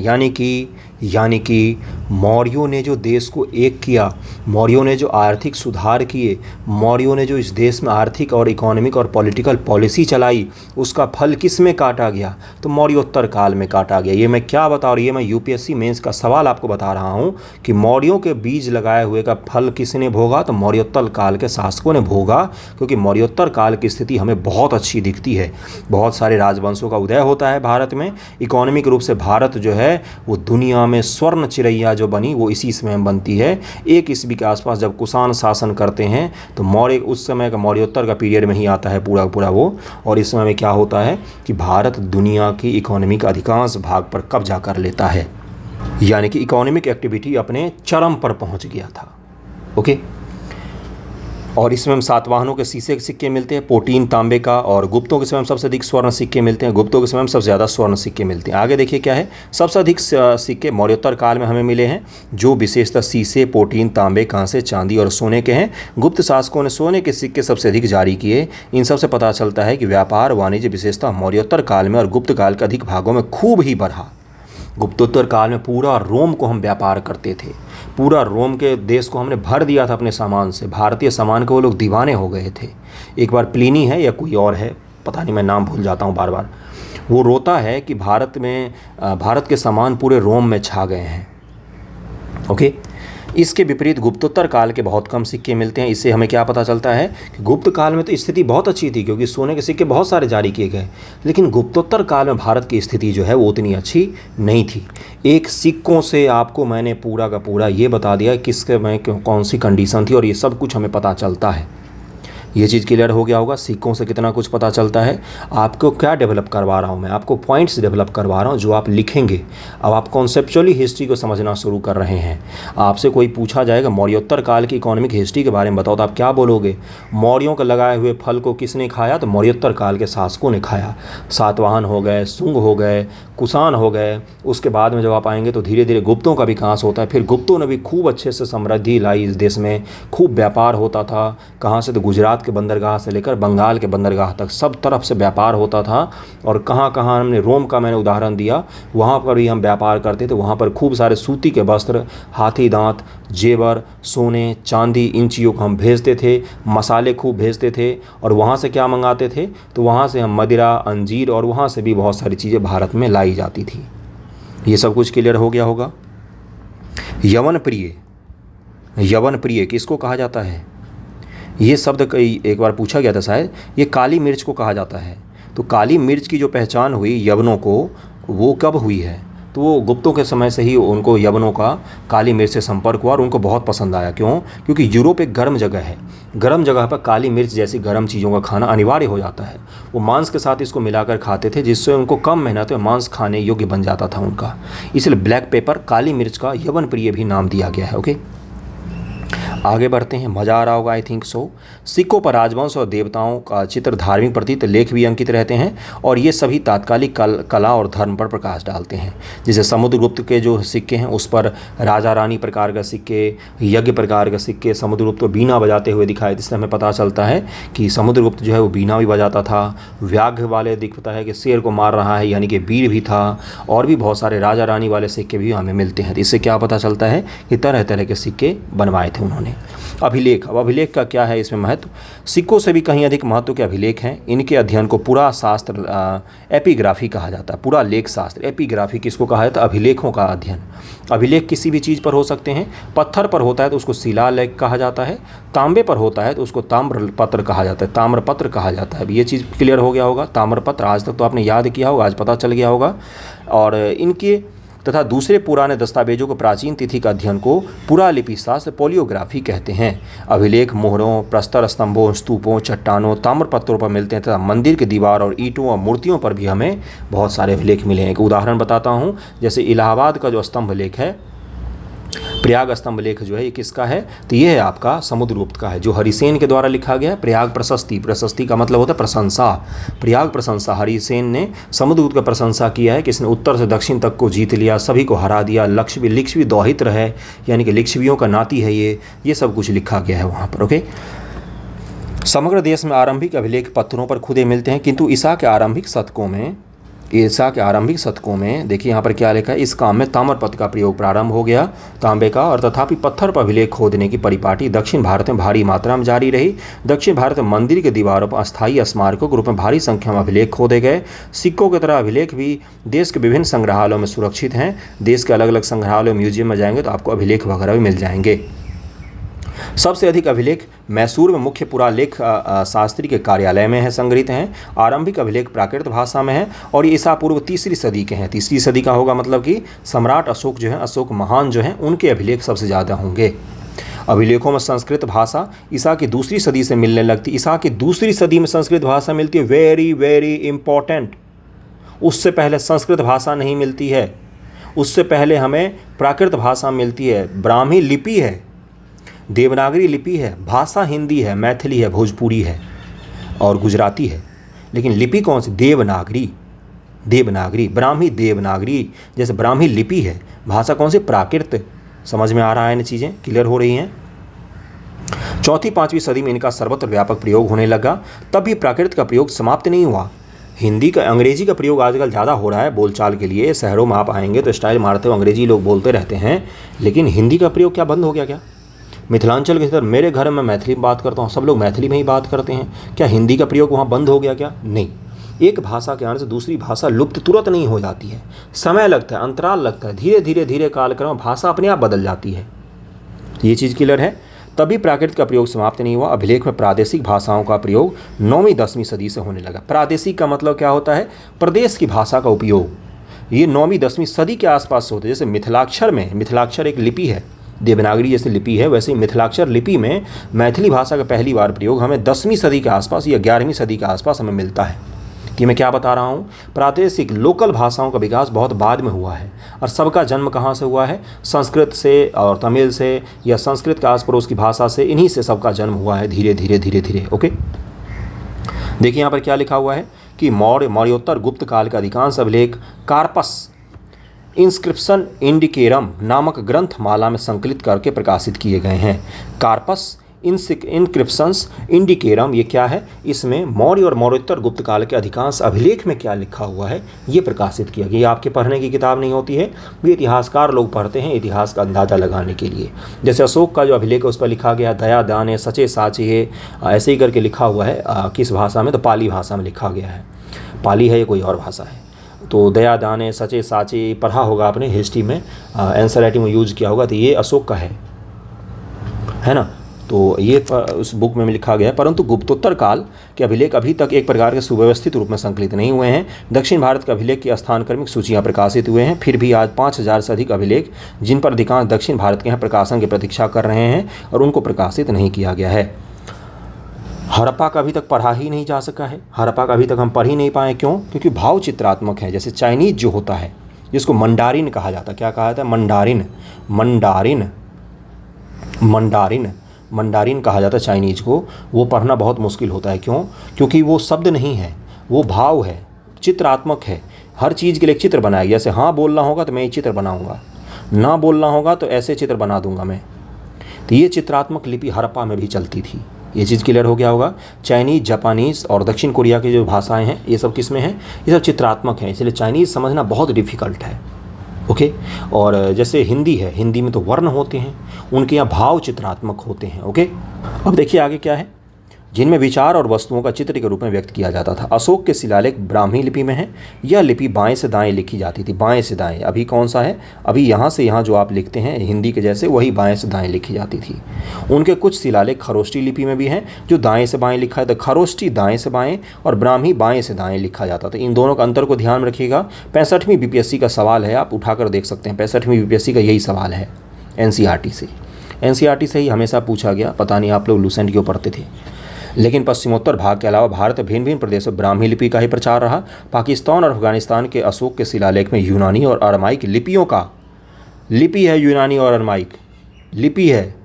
यानी कि मौर्यों ने जो देश को एक किया, मौर्यों ने जो आर्थिक सुधार किए, मौर्यों ने जो इस देश में आर्थिक और इकोनॉमिक और पॉलिटिकल पॉलिसी चलाई, उसका फल किस में काटा गया? तो मौर्योत्तर काल में काटा गया। ये मैं क्या बता रहा हूँ? ये मैं यूपीएससी मेंस का सवाल आपको बता रहा हूँ कि मौर्यों के बीज लगाए हुए का फल किसने भोगा? तो मौर्योत्तर काल के शासकों ने भोगा। क्योंकि मौर्योत्तर काल की स्थिति हमें बहुत अच्छी दिखती है। बहुत सारे राजवंशों का उदय होता है भारत में। इकोनॉमिक रूप से भारत जो है वो दुनिया में स्वर्ण चिड़ैया जो बनी वो इसी समय बनती है। 1 ईस्वी के आसपास जब कुषाण शासन करते हैं तो मौर्य, उस समय का मौर्योत्तर का पीरियड में ही आता है पूरा वो। और इस समय में क्या होता है कि भारत दुनिया की इकोनॉमी का अधिकांश भाग पर कब्जा कर लेता है। यानी कि इकोनॉमिक एक्टिविटी अपने चरम पर पहुंच गया था। ओके, और इसमें हम सातवाहनों के शीशे के सिक्के मिलते हैं, पोटीन तांबे का, और गुप्तों के समय में सबसे अधिक स्वर्ण सिक्के मिलते हैं। गुप्तों के समय में सबसे ज़्यादा स्वर्ण सिक्के मिलते हैं। आगे देखिए क्या है, सबसे अधिक सिक्के मौर्योत्तर काल में हमें मिले हैं, जो विशेषतः शीशे, पोटीन, तांबे, कांसे, चांदी और सोने के हैं। गुप्त शासकों ने सोने के सिक्के सबसे अधिक जारी किए। इन सबसे पता चलता है कि व्यापार वाणिज्य विशेषतः मौर्योत्तर काल में और गुप्त काल के अधिक भागों में खूब ही बढ़ा। गुप्तोत्तर काल में पूरा रोम को हम व्यापार करते थे, पूरा रोम के देश को हमने भर दिया था अपने सामान से। भारतीय सामान के वो लोग दीवाने हो गए थे। एक बार प्लिनी है या कोई और है, पता नहीं, मैं नाम भूल जाता हूँ बार बार, वो रोता है कि भारत के सामान पूरे रोम में छा गए हैं। ओके, इसके विपरीत गुप्तोत्तर काल के बहुत कम सिक्के मिलते हैं। इससे हमें क्या पता चलता है कि गुप्त काल में तो स्थिति बहुत अच्छी थी, क्योंकि सोने के सिक्के बहुत सारे जारी किए गए, लेकिन गुप्तोत्तर काल में भारत की स्थिति जो है वो उतनी अच्छी नहीं थी। एक सिक्कों से आपको मैंने पूरा का पूरा ये बता दिया किसके में कौन सी कंडीशन थी, और ये सब कुछ हमें पता चलता है। ये चीज़ क्लियर हो गया होगा, सिक्कों से कितना कुछ पता चलता है। आपको क्या डेवलप करवा रहा हूँ मैं, आपको पॉइंट्स डेवलप करवा रहा हूँ जो आप लिखेंगे। अब आप कॉन्सेप्चुअली हिस्ट्री को समझना शुरू कर रहे हैं। आपसे कोई पूछा जाएगा मौर्योत्तर काल की इकोनॉमिक हिस्ट्री के बारे में बताओ, तो आप क्या बोलोगे? मौर्यों का लगाए हुए फल को किसने खाया? तो मौर्योत्तर काल के शासकों ने खाया। सातवाहन हो गए, शुंग हो गए, कुषाण हो गए। उसके बाद में जब आप आएंगे तो धीरे धीरे गुप्तों का विकास होता है। फिर गुप्तों ने भी खूब अच्छे से समृद्धि लाई इस देश में, खूब व्यापार होता था। कहाँ से? तो गुजरात के बंदरगाह से लेकर बंगाल के बंदरगाह तक सब तरफ से व्यापार होता था। और कहाँ कहाँ हमने रोम का मैंने उदाहरण दिया, वहाँ पर भी हम व्यापार करते थे। वहाँ पर खूब सारे सूती के वस्त्र, हाथी दांत, जेवर, सोने, चांदी, इन चीज़ों को हम भेजते थे। मसाले खूब भेजते थे। और वहाँ से क्या मंगाते थे? तो वहाँ से हम मदिरा, अंजीर और वहाँ से भी बहुत सारी चीज़ें भारत में लाई जाती थी। ये सब कुछ क्लियर हो गया होगा। यवन प्रिय, यवन प्रिय किसको कहा जाता है? ये शब्द कई एक बार पूछा गया था शायद। ये काली मिर्च को कहा जाता है। तो काली मिर्च की जो पहचान हुई यवनों को, वो कब हुई है? तो वो गुप्तों के समय से ही उनको यवनों का काली मिर्च से संपर्क हुआ और उनको बहुत पसंद आया। क्यों? क्योंकि यूरोप एक गर्म जगह है। गर्म जगह पर काली मिर्च जैसी गर्म चीज़ों का खाना अनिवार्य हो जाता है। वो मांस के साथ इसको मिलाकर खाते थे, जिससे उनको कम मेहनत में मांस खाने योग्य बन जाता था उनका। इसलिए ब्लैक पेपर, काली मिर्च का यवन प्रिय भी नाम दिया गया है। ओके, आगे बढ़ते हैं। मज़ा आ रहा होगा, आई थिंक सो। सिक्कों पर राजवंश और देवताओं का चित्र, धार्मिक प्रतीक लेख भी अंकित रहते हैं, और ये सभी तात्कालिक कला और धर्म पर प्रकाश डालते हैं। जैसे समुद्रगुप्त के जो सिक्के हैं उस पर राजा रानी प्रकार का सिक्के, यज्ञ प्रकार का सिक्के। समुद्रगुप्त को बीना बजाते हुए दिखाए, जिससे हमें पता चलता है कि समुद्रगुप्त जो है वो बीना भी बजाता था। व्याघ्र वाले दिखता है कि शेर को मार रहा है, यानी कि वीर भी था। और भी बहुत सारे राजा रानी वाले सिक्के भी हमें मिलते हैं। तो इससे क्या पता चलता है कि तरह तरह के सिक्के बनवाए थे उन्होंने। अभिलेख, अब अभिलेख का क्या है इसमें महत्व? सिक्कों से भी कहीं अधिक महत्व के अभिलेख हैं। इनके अध्ययन को पूरा शास्त्र एपिग्राफी कहा जाता है। पूरा लेख शास्त्र एपिग्राफी किसको कहा जाता है? अभिलेखों का अध्ययन। अभिलेख किसी भी चीज़ पर हो सकते हैं। पत्थर पर होता है तो उसको शिलालेख कहा जाता है। तांबे पर होता है तो उसको ताम्रपत्र कहा जाता है, ताम्रपत्र कहा जाता है। ये चीज़ क्लियर हो गया होगा। ताम्रपत्र आज तक तो आपने याद किया होगा, आज पता चल गया होगा। और इनके तथा दूसरे पुराने दस्तावेजों को प्राचीन तिथि का अध्ययन को पुरालिपि शास्त्र पोलियोग्राफी कहते हैं। अभिलेख मोहरों, प्रस्तर स्तंभों, स्तूपों, चट्टानों, ताम्रपत्रों पर मिलते हैं, तथा मंदिर की दीवार और ईंटों और मूर्तियों पर भी हमें बहुत सारे अभिलेख मिले हैं। एक उदाहरण बताता हूँ, जैसे इलाहाबाद का जो स्तंभ लेख है, प्रयाग स्तंभ लेख जो है, ये किसका है? तो ये है आपका समुद्रगुप्त का है, जो हरिसेन के द्वारा लिखा गया है। प्रयाग प्रशस्ति, प्रशस्ति का मतलब होता है प्रशंसा। प्रयाग प्रशंसा, हरिसेन ने समुद्रगुप्त का प्रशंसा किया है कि इसने उत्तर से दक्षिण तक को जीत लिया, सभी को हरा दिया, लिच्छवी दौहित्र है, यानी कि लिच्छवियों का नाती है ये सब कुछ लिखा गया है वहाँ पर। ओके, समग्र देश में आरंभिक अभिलेख पत्थरों पर खुदे मिलते हैं, किंतु ईसा के आरंभिक शतकों में देखिए यहाँ पर क्या लिखा है, इस काम में ताम्रपत्र का प्रयोग प्रारंभ हो गया, तांबे का। और तथापि पत्थर पर अभिलेख खोदने की परिपाटी दक्षिण भारत में भारी मात्रा में जारी रही। दक्षिण भारत में मंदिर के दीवारों पर अस्थायी स्मारकों के रूप में भारी संख्या में अभिलेख खोदे गए। सिक्कों की तरह अभिलेख भी देश के विभिन्न संग्रहालयों में सुरक्षित हैं। देश के अलग अलग संग्रहालय म्यूजियम में जाएंगे तो आपको अभिलेख वगैरह भी मिल जाएंगे। सबसे अधिक अभिलेख मैसूर में मुख्य पुरालेख शास्त्री के कार्यालय में है, संग्रहित हैं। आरंभिक अभिलेख प्राकृत भाषा में है और ये ईसा पूर्व 3री सदी के हैं। 3री सदी का होगा मतलब कि सम्राट अशोक जो है, अशोक महान जो हैं, उनके अभिलेख सबसे ज़्यादा होंगे। अभिलेखों में संस्कृत भाषा ईसा की 2री सदी से मिलने लगती। ईसा की 2री सदी में संस्कृत भाषा मिलती है, वेरी वेरी इंपॉर्टेंट। उससे पहले संस्कृत भाषा नहीं मिलती है, उससे पहले हमें प्राकृत भाषा मिलती है। ब्राह्मी लिपि है, देवनागरी लिपि है, भाषा हिंदी है, मैथिली है, भोजपुरी है और गुजराती है, लेकिन लिपि कौन सी? देवनागरी, ब्राह्मी देवनागरी। जैसे ब्राह्मी लिपि है, भाषा कौन सी? प्राकृत। समझ में आ रहा है? इन चीज़ें क्लियर हो रही हैं। 4वीं-5वीं सदी में इनका सर्वत्र व्यापक प्रयोग होने लगा। तब भी प्राकृत का प्रयोग समाप्त नहीं हुआ। अंग्रेजी का प्रयोग आजकल ज़्यादा हो रहा है बोलचाल के लिए। शहरों में आप आएंगे तो स्टाइल मारते हुए अंग्रेजी लोग बोलते रहते हैं, लेकिन हिंदी का प्रयोग क्या बंद हो गया क्या? मिथिलांचल के अंदर मेरे घर में मैथिली में बात करता हूँ, सब लोग मैथिली में ही बात करते हैं। क्या हिंदी का प्रयोग वहाँ बंद हो गया क्या? नहीं। एक भाषा के आने से दूसरी भाषा लुप्त तुरंत नहीं हो जाती है, समय लगता है, अंतराल लगता है। धीरे धीरे कालक्रम भाषा अपने आप बदल जाती है। तो ये चीज़ क्लियर है। तभी प्राकृत का प्रयोग समाप्त नहीं हुआ, अभिलेख में प्रादेशिक भाषाओं का प्रयोग 9वीं-10वीं सदी से होने लगा। प्रादेशिक का मतलब क्या होता है? प्रदेश की भाषा का उपयोग। ये 9वीं-10वीं सदी के आसपास से होते हैं। जैसे मिथिलाक्षर में, मिथिलाक्षर एक लिपि है, देवनागरी जैसे लिपि है, वैसे ही मिथिलाक्षर लिपि में मैथिली भाषा का पहली बार प्रयोग हमें 10वीं सदी के आसपास या 11वीं सदी के आसपास हमें मिलता है। कि मैं क्या बता रहा हूँ, प्रादेशिक लोकल भाषाओं का विकास बहुत बाद में हुआ है। और सबका जन्म कहाँ से हुआ है? संस्कृत से और तमिल से, या संस्कृत के आस पड़ोस की भाषा से, इन्हीं से सबका जन्म हुआ है धीरे धीरे धीरे धीरे। ओके, देखिए यहाँ पर क्या लिखा हुआ है कि मौर्योत्तर गुप्त काल का अधिकांश अभिलेख कार्पस इंस्क्रिप्शन इंडिकेरम नामक ग्रंथमाला में संकलित करके प्रकाशित किए गए हैं। कार्पस इंस्क्रिप्शंस इंडिकेरम, ये क्या है? इसमें मौर्य और मौर्योत्तर गुप्त काल के अधिकांश अभिलेख में क्या लिखा हुआ है ये प्रकाशित किया गया। ये आपके पढ़ने की किताब नहीं होती है, ये इतिहासकार लोग पढ़ते हैं इतिहास का अंदाज़ा लगाने के लिए। जैसे अशोक का जो अभिलेख है उस पर लिखा गया दया दाने सचे साचे, ऐसे ही करके लिखा हुआ है। किस भाषा में? तो पाली भाषा में लिखा गया है। पाली है या कोई और भाषा है? तो दया दाने सचे साचे पढ़ा होगा आपने हिस्ट्री में, एनसीईआरटी में यूज किया होगा। तो ये अशोक का है ना। तो ये उस बुक में लिखा गया है। परंतु गुप्तोत्तर काल के अभिलेख अभी तक एक प्रकार के सुव्यवस्थित रूप में संकलित नहीं हुए हैं। दक्षिण भारत के अभिलेख की स्थान क्रमिक सूचियाँ प्रकाशित हुए हैं। फिर भी आज 5000 से अधिक अभिलेख, जिन पर अधिकांश दक्षिण भारत के यहाँ प्रकाशन की प्रतीक्षा कर रहे हैं, और उनको प्रकाशित नहीं किया गया है। हड़प्पा का अभी तक पढ़ा ही नहीं जा सका है। हड़प्पा का अभी तक हम पढ़ ही नहीं पाए। क्यों? क्योंकि भाव चित्रात्मक है। जैसे चाइनीज जो होता है, जिसको मंडारिन कहा जाता है। क्या कहा जाता है? मंडारिन, मंडारिन, मंडारिन, मंडारिन कहा जाता है चाइनीज को। वो पढ़ना बहुत मुश्किल होता है। क्यों? क्योंकि वो शब्द नहीं है, वो भाव है, चित्रात्मक है। हर चीज़ के लिए एक चित्र बनाया गया। जैसे हाँ बोलना होगा तो मैं ये चित्र बनाऊंगा, ना बोलना होगा तो ऐसे चित्र बना दूंगा मैं। तो ये चित्रात्मक लिपि हड़प्पा में भी चलती थी। ये चीज़ क्लियर हो गया होगा। चाइनीज़, जापानीज़ और दक्षिण कोरिया की जो भाषाएं हैं ये सब किस में हैं? ये सब चित्रात्मक हैं। इसलिए चाइनीज़ समझना बहुत डिफ़िकल्ट है। ओके, और जैसे हिंदी है, हिंदी में तो वर्ण होते हैं, उनके यहाँ भाव चित्रात्मक होते हैं। ओके, अब देखिए आगे क्या है, जिनमें विचार और वस्तुओं का चित्र के रूप में व्यक्त किया जाता था। अशोक के शिलालेख ब्राह्मी लिपि में है। यह लिपि बाएं से दाएं लिखी जाती थी। बाएं से दाएं अभी कौन सा है? अभी यहाँ से यहाँ जो आप लिखते हैं हिंदी के जैसे, वही बाएं से दाएं लिखी जाती थी। उनके कुछ शिलालेख खरोष्टी लिपि में भी हैं जो दाएं से बाएं लिखा है। तो खरोष्टी दाएं से बाएं और ब्राह्मी बाएं से दाएं लिखा जाता था। इन दोनों का अंतर को ध्यान रखिएगा। 65वीं बीपीएससी का सवाल है, आप उठाकर देख सकते हैं। 65वीं बीपीएससी का यही सवाल है एनसीईआरटी से। एनसीईआरटी से ही हमेशा पूछा गया। पता नहीं आप लोग लुसेंट क्यों पढ़ते थे। लेकिन पश्चिमोत्तर भाग के अलावा भारत भिन्न भिन्न प्रदेशों में ब्राह्मी लिपि का ही प्रचार रहा। पाकिस्तान और अफगानिस्तान के अशोक के शिलालेख में यूनानी और अरमाइक लिपियों का, लिपि है यूनानी और अरमाइक लिपि है।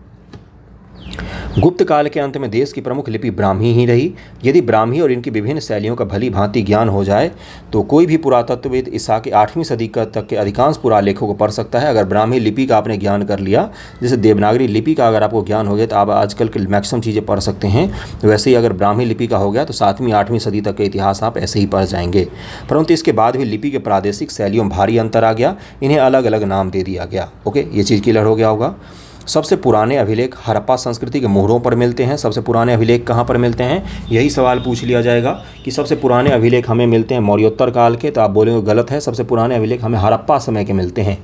गुप्त काल के अंत में देश की प्रमुख लिपि ब्राह्मी ही रही। यदि ब्राह्मी और इनकी विभिन्न शैलियों का भली भांति ज्ञान हो जाए तो कोई भी पुरातत्वविद ईसा के 8वीं सदी तक के अधिकांश पुरालेखों को पढ़ सकता है। अगर ब्राह्मी लिपि का आपने ज्ञान कर लिया, जैसे देवनागरी लिपि का अगर आपको ज्ञान हो गया तो आप आजकल के मैक्सिमम चीज़ें पढ़ सकते हैं। वैसे ही अगर ब्राह्मी लिपि का हो गया तो 7वीं 8वीं सदी तक के इतिहास आप ऐसे ही पढ़ जाएंगे। परंतु इसके बाद भी लिपि के प्रादेशिक शैलियों में भारी अंतर आ गया, इन्हें अलग अलग नाम दे दिया गया। ओके, ये चीज़ क्लियर हो गया होगा। सबसे पुराने अभिलेख हड़प्पा संस्कृति के मोहरों पर मिलते हैं। सबसे पुराने अभिलेख कहाँ पर मिलते हैं? यही सवाल पूछ लिया जाएगा कि सबसे पुराने अभिलेख हमें मिलते हैं मौर्योत्तर काल के, तो आप बोलेंगे गलत है। सबसे पुराने अभिलेख हमें हड़प्पा समय के मिलते हैं।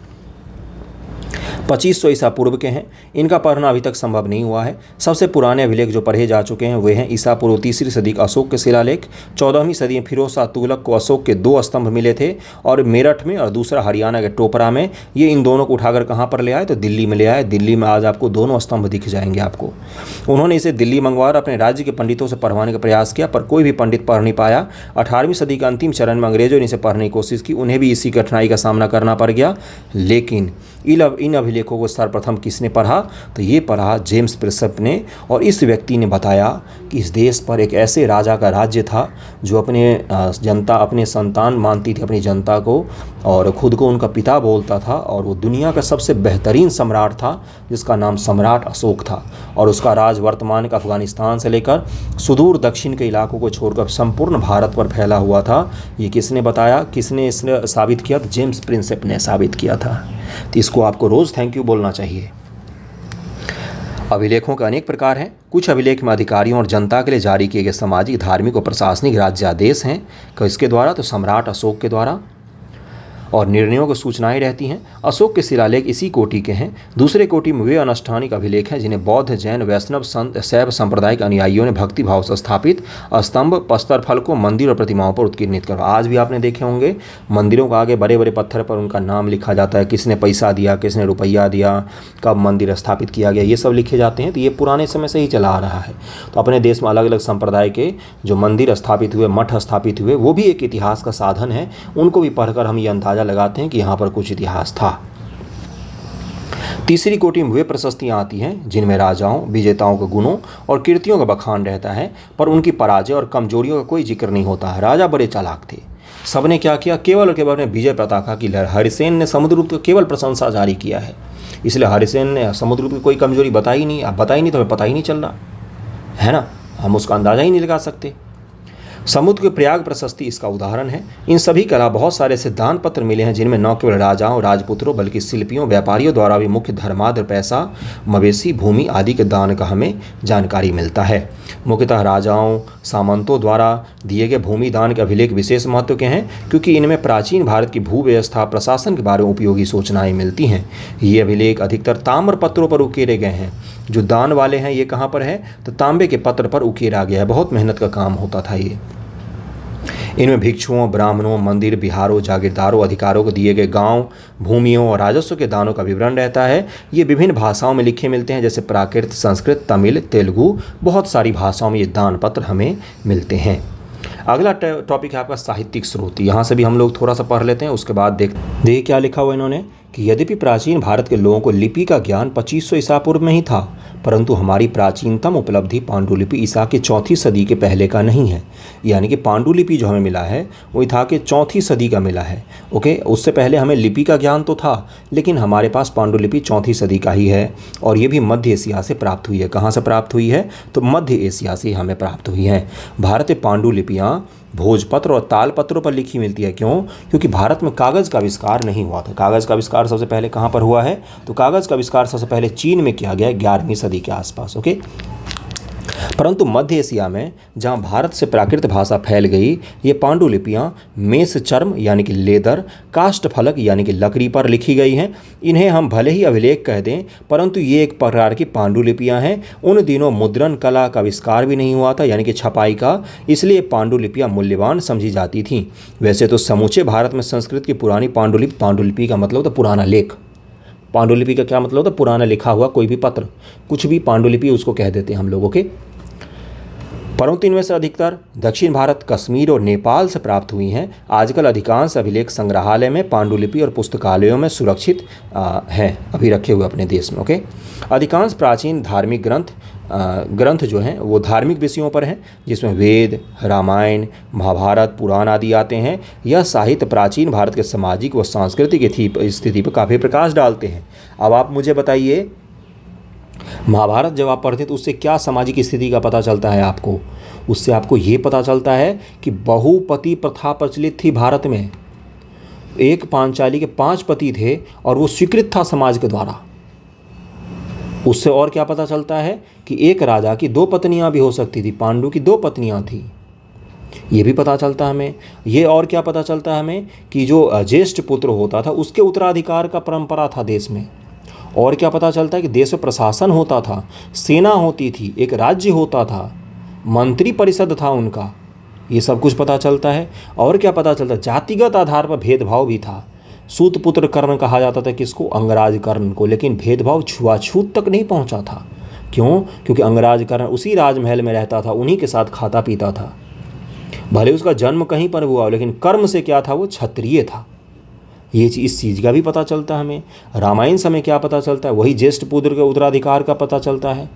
2500 ईसा पूर्व के हैं। इनका पढ़ना अभी तक संभव नहीं हुआ है। सबसे पुराने अभिलेख जो पढ़े जा चुके हैं वे हैं ईसा पूर्व 3री सदी का अशोक के शिलालेख। 14वीं सदी में फिरोज शाह तुगलक को अशोक के 2 स्तंभ मिले थे, और मेरठ में और दूसरा हरियाणा के टोपरा में। ये इन दोनों को उठाकर कहाँ पर ले आए? तो दिल्ली में ले आए। दिल्ली में आज आपको दोनों स्तंभ दिख जाएंगे आपको। उन्होंने इसे दिल्ली मंगवाकर अपने राज्य के पंडितों से पढ़वाने का प्रयास किया, पर कोई भी पंडित पढ़ नहीं पाया। 18वीं सदी का अंतिम चरण में अंग्रेजों ने इसे पढ़ने की कोशिश की, उन्हें भी इसी कठिनाई का सामना करना पड़ गया। लेकिन इन अभिलेखों को सर्वप्रथम किसने पढ़ा? तो ये पढ़ा जेम्स प्रिंसेप ने। और इस व्यक्ति ने बताया कि इस देश पर एक ऐसे राजा का राज्य था जो अपने संतान मानती थी अपनी जनता को, और खुद को उनका पिता बोलता था, और वो दुनिया का सबसे बेहतरीन सम्राट था जिसका नाम सम्राट अशोक था। और उसका राज वर्तमान का अफगानिस्तान से लेकर सुदूर दक्षिण के इलाकों को छोड़कर संपूर्ण भारत पर फैला हुआ था। ये किसने बताया? किसने इसने साबित किया? तो जेम्स प्रिंसेप ने साबित किया था। तो इसको आपको रोज़ थैंक यू बोलना चाहिए। अभिलेखों के अनेक प्रकार हैं। कुछ अभिलेख में अधिकारियों और जनता के लिए जारी किए गए सामाजिक, धार्मिक और प्रशासनिक राज्यादेश हैं। किसके द्वारा? तो सम्राट अशोक के द्वारा। और निर्णयों की सूचनाएं रहती हैं। अशोक के शिलालेख इसी कोटि के हैं। दूसरे कोटि में वे अनुष्ठानिक अभिलेख हैं जिन्हें बौद्ध, जैन, वैष्णव, संत, शैव संप्रदाय के अनुयायियों ने भक्ति भाव से स्थापित स्तंभ, प्रस्तर फलकों, मंदिर और प्रतिमाओं पर उत्कीर्णित करा। आज भी आपने देखे होंगे मंदिरों के आगे बड़े बड़े पत्थर पर उनका नाम लिखा जाता है, किसने पैसा दिया, किसने रुपया दिया, कब मंदिर स्थापित किया गया, ये सब लिखे जाते हैं। तो ये पुराने समय से ही चला आ रहा है। तो अपने देश में अलग अलग संप्रदाय के जो मंदिर स्थापित हुए, मठ स्थापित हुए, वो भी एक इतिहास का साधन है। उनको भी पढ़कर हम ये अंदाज़ा लगाते हैं कि यहाँ पर कुछ इतिहास था। तीसरी कोटि में वे प्रशस्तियाँ आती हैं जिनमें राजाओं, विजेताओं के गुणों और कीर्तियों का बखान रहता है, पर उनकी पराजय और कमजोरियों का कोई जिक्र नहीं होता है। राजा बड़े चालाक थे। सबने क्या किया, केवल और केवल अपने विजय पताका की लहर। हरिसेन ने समुद्रगुप्त को केवल प्रशंसा जारी किया है, इसलिए हरिसेन ने समुद्रगुप्त की कोई कमजोरी बताई नहीं। अब बताई नहीं तो हमें पता ही नहीं चल रहा है ना, हम उसका अंदाज़ा ही नहीं लगा सकते। समुद्र के प्रयाग प्रशस्ति इसका उदाहरण है। इन सभी के अलावा बहुत सारे ऐसे दान पत्र मिले हैं जिनमें न केवल राजाओं, राजपुत्रों, बल्कि शिल्पियों, व्यापारियों द्वारा भी मुख्य धर्माद्र, पैसा, मवेशी, भूमि आदि के दान का हमें जानकारी मिलता है। मुख्यतः राजाओं, सामंतों द्वारा दिए गए भूमि दान के अभिलेख विशेष महत्व के हैं, क्योंकि इनमें प्राचीन भारत की भू व्यवस्था, प्रशासन के बारे में उपयोगी सूचनाएं मिलती हैं। ये अभिलेख अधिकतर ताम्र पत्रों पर उकेरे गए हैं। जो दान वाले हैं ये कहाँ पर है, तो तांबे के पत्र पर उकेरा गया है। बहुत मेहनत का काम होता था ये। इनमें भिक्षुओं, ब्राह्मणों, मंदिर, बिहारों, जागीरदारों, अधिकारों को दिए गए गांव, भूमियों और राजस्व के दानों का विवरण रहता है। ये विभिन्न भाषाओं में लिखे मिलते हैं, जैसे प्राकृत, संस्कृत, तमिल, तेलुगु, बहुत सारी भाषाओं में ये दान पत्र हमें मिलते हैं। अगला टॉपिक है आपका साहित्यिक स्रोत। यहाँ से भी हम लोग थोड़ा सा पढ़ लेते हैं, उसके बाद देखिए क्या लिखा हुआ इन्होंने कि यद्यपि प्राचीन भारत के लोगों को लिपि का ज्ञान 2500 ईसा पूर्व में ही था, परंतु हमारी प्राचीनतम उपलब्धि पांडुलिपि ईसा के 4वीं सदी के पहले का नहीं है। यानी कि पांडुलिपि जो हमें मिला है वो था कि 4वीं सदी का मिला है। ओके, उससे पहले हमें लिपि का ज्ञान तो था, लेकिन हमारे पास पांडुलिपि 4वीं सदी का ही है, और ये भी मध्य एशिया से प्राप्त हुई है। कहाँ से प्राप्त हुई है, तो मध्य एशिया से हमें प्राप्त हुई है। भारतीय पांडुलिपियाँ भोजपत्र और तालपत्रों पर लिखी मिलती है। क्यों? क्योंकि भारत में कागज़ का आविष्कार नहीं हुआ था। कागज़ का आविष्कार सबसे पहले कहाँ पर हुआ है, तो कागज़ का आविष्कार सबसे पहले चीन में किया गया 11वीं सदी के आसपास। ओके, परंतु मध्य एशिया में जहाँ भारत से प्राकृत भाषा फैल गई, ये पांडुलिपियाँ मेष चर्म यानी कि लेदर, काष्ठ फलक यानी कि लकड़ी पर लिखी गई हैं। इन्हें हम भले ही अभिलेख कह दें, परंतु ये एक प्रकार की पांडुलिपियाँ हैं। उन दिनों मुद्रण कला का आविष्कार भी नहीं हुआ था, यानी कि छपाई का, इसलिए पांडुलिपियाँ मूल्यवान समझी जाती थीं। वैसे तो समूचे भारत में संस्कृत की पुरानी पांडुलिपि का मतलब था पुराना लेख। पांडुलिपि का क्या मतलब होता है, पुराना लिखा हुआ कोई भी पत्र, कुछ भी पांडुलिपि उसको कह देते हैं हम लोगों के। परंतु इनमें से अधिकतर दक्षिण भारत, कश्मीर और नेपाल से प्राप्त हुई हैं। आजकल अधिकांश अभिलेख संग्रहालय में, पांडुलिपि और पुस्तकालयों में सुरक्षित हैं, अभी रखे हुए अपने देश में। ओके, अधिकांश प्राचीन धार्मिक ग्रंथ जो हैं वो धार्मिक विषयों पर हैं, जिसमें वेद, रामायण, महाभारत, पुराण आदि आते हैं। यह साहित्य प्राचीन भारत के सामाजिक व सांस्कृतिक स्थिति पर काफ़ी प्रकाश डालते हैं। अब आप मुझे बताइए, महाभारत जब आप पढ़ते हैं तो उससे क्या सामाजिक स्थिति का पता चलता है आपको? उससे आपको ये पता चलता है कि बहुपति प्रथा प्रचलित थी भारत में। एक पांचाली के 5 पति थे और वो स्वीकृत था समाज के द्वारा। उससे और क्या पता चलता है कि एक राजा की 2 पत्नियां भी हो सकती थी। पांडु की 2 पत्नियां थी, ये भी पता चलता है हमें। ये और क्या पता चलता है हमें कि जो ज्येष्ठ पुत्र होता था उसके उत्तराधिकार का परंपरा था देश में। और क्या पता चलता है कि देश में प्रशासन होता था, सेना होती थी, एक राज्य होता था, मंत्री परिषद था उनका, ये सब कुछ पता चलता है। और क्या पता चलता है, जातिगत आधार पर भेदभाव भी था। सूत पुत्र कर्ण कहा जाता था किसको, अंगराज कर्ण को, लेकिन भेदभाव छुआछूत तक नहीं पहुंचा था। क्यों? क्योंकि अंगराज कर्ण उसी राजमहल में रहता था, उन्हीं के साथ खाता पीता था। भले उसका जन्म कहीं पर हुआ, लेकिन कर्म से क्या था, वो क्षत्रिय था। ये इस चीज़ का भी पता चलता है हमें। रामायण समय क्या पता चलता है, वही ज्येष्ठ पुत्र के उत्तराधिकार का पता चलता है।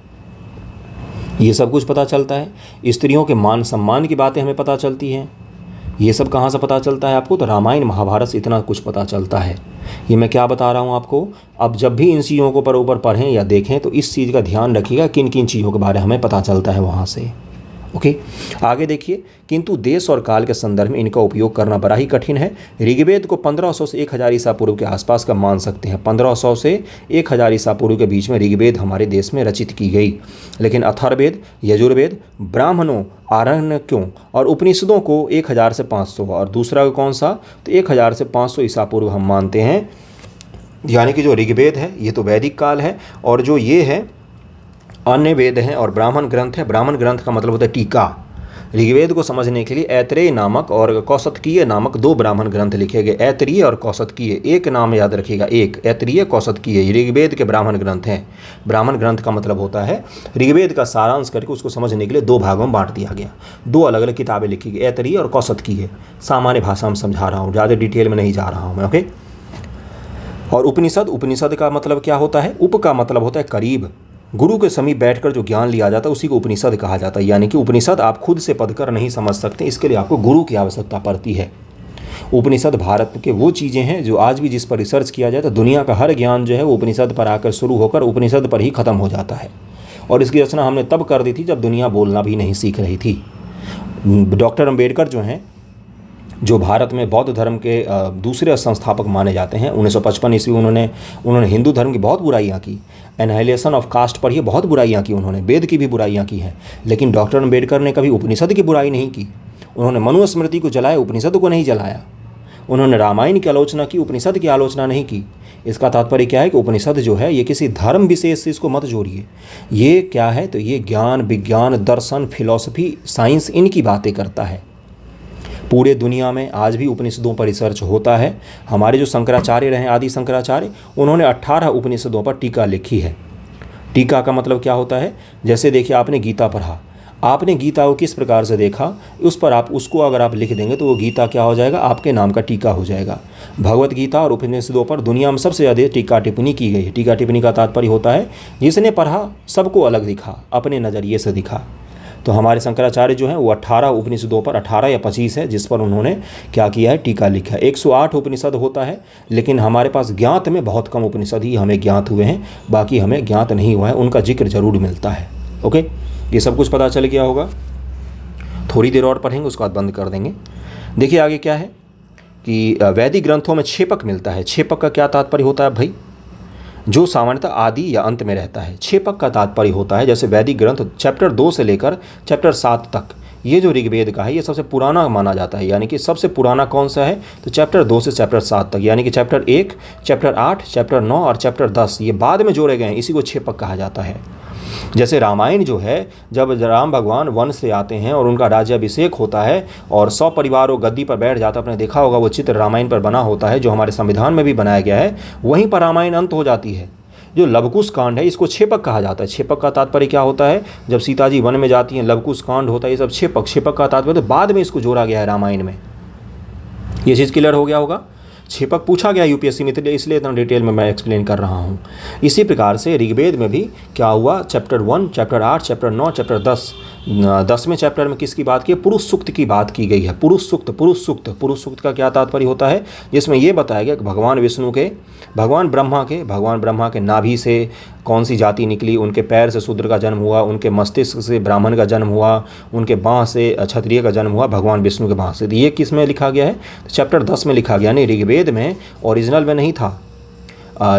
ये सब कुछ पता चलता है। स्त्रियों के मान सम्मान की बातें हमें पता चलती हैं। ये सब कहाँ से पता चलता है आपको, तो रामायण महाभारत से इतना कुछ पता चलता है। ये मैं क्या बता रहा हूँ आपको। अब जब भी इन चीज़ों को ऊपर पढ़ें या देखें तो इस चीज़ का ध्यान रखिएगा किन किन चीज़ों के बारे में हमें पता चलता है वहाँ से। ओके, आगे देखिए, किंतु देश और काल के संदर्भ में इनका उपयोग करना बड़ा ही कठिन है। ऋग्वेद को 1500 से 1000 ईसा पूर्व के आसपास का मान सकते हैं। 1500 से 1000 ईसा पूर्व के बीच में ऋग्वेद हमारे देश में रचित की गई, लेकिन अथर्ववेद, यजुर्वेद, ब्राह्मणों, आरण्यकों और उपनिषदों को 1000 से 500, और दूसरा कौन सा, तो 1000 से 500 ईसा पूर्व हम मानते हैं। यानी कि जो ऋग्वेद है ये तो वैदिक काल है, और जो ये है अन्य वेद हैं और ब्राह्मण ग्रंथ है। ब्राह्मण ग्रंथ का मतलब होता है टीका। ऋग्वेद को समझने के लिए ऐतरेय नामक और कौसतकीय नामक 2 ब्राह्मण ग्रंथ लिखे गए। ऐतरीय और कौसतकीय, एक नाम याद रखिएगा, एक ऐतरीय, कौसतकीय, ऋग्वेद के ब्राह्मण ग्रंथ हैं। ब्राह्मण ग्रंथ का मतलब होता है ऋग्वेद का सारांश करके उसको समझने के लिए 2 भागों में बांट दिया गया। 2 अलग अलग किताबें लिखी गई, ऐतरीय और कौसतकीय। सामान्य भाषा में समझा रहा हूँ, ज़्यादा डिटेल में नहीं जा रहा हूँ मैं। ओके, और उपनिषद, उपनिषद का मतलब क्या होता है, उप का मतलब होता है करीब। गुरु के समीप बैठकर जो ज्ञान लिया जाता है उसी को उपनिषद कहा जाता है। यानी कि उपनिषद आप खुद से पढ़कर नहीं समझ सकते, इसके लिए आपको गुरु की आवश्यकता पड़ती है। उपनिषद भारत के वो चीज़ें हैं जो आज भी जिस पर रिसर्च किया जाए तो दुनिया का हर ज्ञान जो है वो उपनिषद पर आकर शुरू होकर उपनिषद पर ही ख़त्म हो जाता है। और इसकी रचना हमने तब कर दी थी जब दुनिया बोलना भी नहीं सीख रही थी। डॉक्टर अम्बेडकर जो हैं, जो भारत में बौद्ध धर्म के दूसरे संस्थापक माने जाते हैं, 1955 ईस्वी उन्होंने हिंदू धर्म की बहुत बुराइयां की। एनहाइलेशन ऑफ कास्ट पर ही बहुत बुराइयां की उन्होंने, वेद की भी बुराइयां की हैं। लेकिन डॉक्टर अम्बेडकर ने कभी उपनिषद की बुराई नहीं की। उन्होंने मनुस्मृति को जलाया, उपनिषद को नहीं जलाया। उन्होंने रामायण की आलोचना की, उपनिषद की आलोचना नहीं की। इसका तात्पर्य क्या है कि उपनिषद जो है ये किसी धर्म विशेष से इसको मत जोड़िए। ये क्या है, तो ये ज्ञान, विज्ञान, दर्शन, फिलॉसफी, साइंस, इनकी बातें करता है। पूरे दुनिया में आज भी उपनिषदों पर रिसर्च होता है। हमारे जो शंकराचार्य रहे, आदि शंकराचार्य, उन्होंने 18 उपनिषदों पर टीका लिखी है। टीका का मतलब क्या होता है, जैसे देखिए आपने गीता पढ़ा, आपने गीता को किस प्रकार से देखा, उस पर आप उसको अगर आप लिख देंगे तो वो गीता क्या हो जाएगा, आपके नाम का टीका हो जाएगा। भगवत गीता और उपनिषदों पर दुनिया में सबसे ज़्यादा टीका टिप्पणी की गई है। टीका टिप्पणी का तात्पर्य होता है जिसने पढ़ा सबको अलग दिखा, अपने नज़रिए से दिखा। तो हमारे शंकराचार्य जो हैं वो 18 उपनिषदों पर, 18 या 25 है, जिस पर उन्होंने क्या किया है, टीका लिखा है। 108 उपनिषद होता है, लेकिन हमारे पास ज्ञात में बहुत कम उपनिषद ही हमें ज्ञात हुए हैं, बाकी हमें ज्ञात नहीं हुआ है, उनका जिक्र जरूर मिलता है। ओके, ये सब कुछ पता चल गया होगा। थोड़ी देर और पढ़ेंगे, उसके बाद बंद कर देंगे। देखिए आगे क्या है कि वैदिक ग्रंथों में छेपक मिलता है। छेपक का क्या तात्पर्य होता है भाई, जो सामान्यतः आदि या अंत में रहता है। छेपक का तात्पर्य होता है, जैसे वैदिक ग्रंथ चैप्टर 2 से लेकर चैप्टर 7 तक, ये जो ऋग्वेद का है ये सबसे पुराना माना जाता है। यानी कि सबसे पुराना कौन सा है, तो चैप्टर 2 से चैप्टर 7 तक, यानी कि चैप्टर 1, चैप्टर 8, चैप्टर 9 और चैप्टर 10 ये बाद में जोड़े गए हैं, इसी को छेपक कहा जाता है। जैसे रामायण जो है, जब राम भगवान वन से आते हैं और उनका राज्याभिषेक होता है और 100 परिवार वो गद्दी पर बैठ जाता है, आपने देखा होगा वो चित्र रामायण पर बना होता है, जो हमारे संविधान में भी बनाया गया है, वहीं पर रामायण अंत हो जाती है। जो लवकुश कांड है इसको छेपक कहा जाता है। छेपक का तात्पर्य क्या होता है, जब सीता जी वन में जाती हैं, लवकुश कांड होता है, ये सब छेपक का तात्पर्य, तो बाद में इसको जोड़ा गया है रामायण में। ये चीज़ क्लियर हो गया होगा। छेपक पूछा गया यूपीएससी में, इसलिए इतना डिटेल में मैं एक्सप्लेन कर रहा हूँ। इसी प्रकार से ऋग्वेद में भी क्या हुआ, चैप्टर 1, चैप्टर 8, चैप्टर 9, चैप्टर 10वें चैप्टर में किसकी बात की है, पुरुष सूक्त की बात की गई है। पुरुष सूक्त का क्या तात्पर्य होता है, जिसमें यह बताया गया कि भगवान विष्णु के, भगवान ब्रह्मा के नाभि से कौन सी जाति निकली, उनके पैर से शूद्र का जन्म हुआ, उनके मस्तिष्क से ब्राह्मण का जन्म हुआ, उनके बाँह से क्षत्रिय का जन्म हुआ, भगवान विष्णु के बाँह से। ये किस में लिखा गया है, तो चैप्टर 10 में लिखा गया। नहीं, ऋग्वेद में ओरिजिनल में नहीं था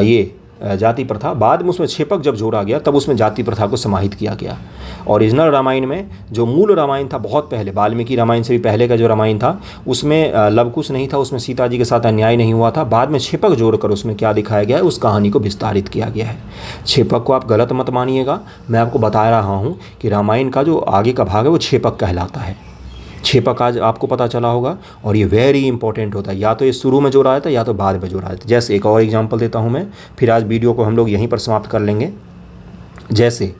ये जाति प्रथा, बाद में उसमें छेपक जब जोड़ा गया तब उसमें जाति प्रथा को समाहित किया गया। ओरिजिनल रामायण में, जो मूल रामायण था बहुत पहले, वाल्मीकि रामायण से भी पहले का जो रामायण था, उसमें लवकुश नहीं था, उसमें सीता जी के साथ अन्याय नहीं हुआ था। बाद में छेपक जोड़कर उसमें क्या दिखाया गया है, उस कहानी को विस्तारित किया गया है। छेपक को आप गलत मत मानिएगा, मैं आपको बता रहा हूँ कि रामायण का जो आगे का भाग है वो छेपक कहलाता है। छेपक आज आपको पता चला होगा, और ये वेरी इंपॉर्टेंट होता है, या तो ये शुरू में जोड़ा था या तो बाद में जोड़ा था। जैसे एक और एग्जांपल देता हूँ मैं, फिर आज वीडियो को हम लोग यहीं पर समाप्त कर लेंगे। जैसे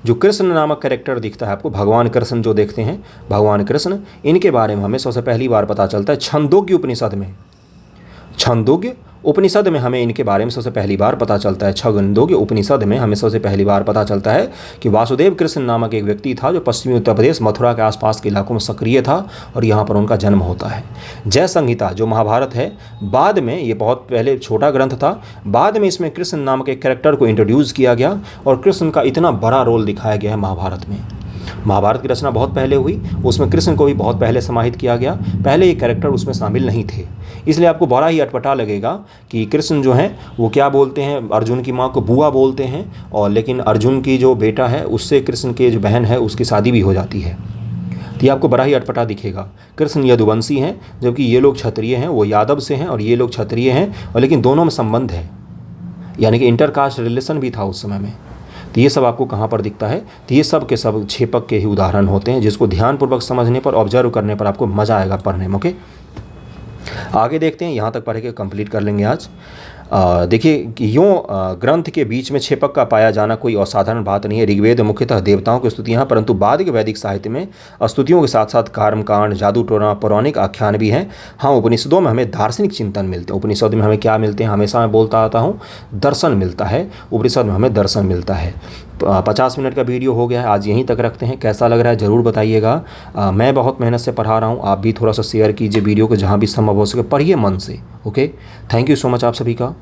जो कृष्ण नामक कैरेक्टर दिखता है आपको, भगवान कृष्ण जो देखते हैं, भगवान कृष्ण, इनके बारे में हमें सबसे पहली बार पता चलता है छंदोग्य उपनिषद में। छंदोग्य उपनिषद में हमें इनके बारे में सबसे पहली बार पता चलता है। छंदोग्य उपनिषद में हमें सबसे पहली बार पता चलता है कि वासुदेव कृष्ण नामक एक व्यक्ति था जो पश्चिमी उत्तर प्रदेश मथुरा के आसपास के इलाकों में सक्रिय था, और यहाँ पर उनका जन्म होता है। जय संहिता जो महाभारत है, बाद में ये बहुत पहले छोटा ग्रंथ था, बाद में इसमें कृष्ण नामक एक कैरेक्टर को इंट्रोड्यूस किया गया और कृष्ण का इतना बड़ा रोल दिखाया गया है महाभारत में। महाभारत की रचना बहुत पहले हुई, उसमें कृष्ण को भी बहुत पहले समाहित किया गया, पहले ये कैरेक्टर उसमें शामिल नहीं थे। इसलिए आपको बड़ा ही अटपटा लगेगा कि कृष्ण जो है वो क्या बोलते हैं, अर्जुन की माँ को बुआ बोलते हैं, और लेकिन अर्जुन की जो बेटा है उससे कृष्ण की जो बहन है उसकी शादी भी हो जाती है। तो ये आपको बड़ा ही अटपटा दिखेगा। कृष्ण यदुवंशी हैं, जबकि ये लोग क्षत्रिय हैं, वो यादव से हैं और ये लोग क्षत्रिय हैं, और लेकिन दोनों में संबंध है, यानी कि इंटरकास्ट रिलेशन भी था उस समय में। तो ये सब आपको कहाँ पर दिखता है? तो ये सब के सब छेपक के ही उदाहरण होते हैं, जिसको ध्यानपूर्वक समझने पर, ऑब्जर्व करने पर आपको मज़ा आएगा पढ़ने में। ओके, आगे देखते हैं, यहाँ तक पढ़ के कंप्लीट कर लेंगे आज। देखिए कि यूँ ग्रंथ के बीच में छेपक का पाया जाना कोई असाधारण बात नहीं है। ऋग्वेद मुख्यतः देवताओं की स्तुतियाँ, परंतु बाद के वैदिक साहित्य में स्तुतियों के साथ साथ कर्मकांड, जादू टोना, पौराणिक आख्यान भी हैं। हाँ, उपनिषदों में हमें दार्शनिक चिंतन मिलते हैं। उपनिषद में हमें क्या मिलते हैं? हमेशा मैं बोलता आता हूँ, दर्शन मिलता है। उपनिषद में हमें दर्शन मिलता है। 50 मिनट का वीडियो हो गया है, आज यहीं तक रखते हैं। कैसा लग रहा है ज़रूर बताइएगा। मैं बहुत मेहनत से पढ़ा रहा हूँ, आप भी थोड़ा सा शेयर कीजिए वीडियो को, जहाँ भी संभव हो सके पढ़िए मन से। Okay, thank you so much आप सभी का।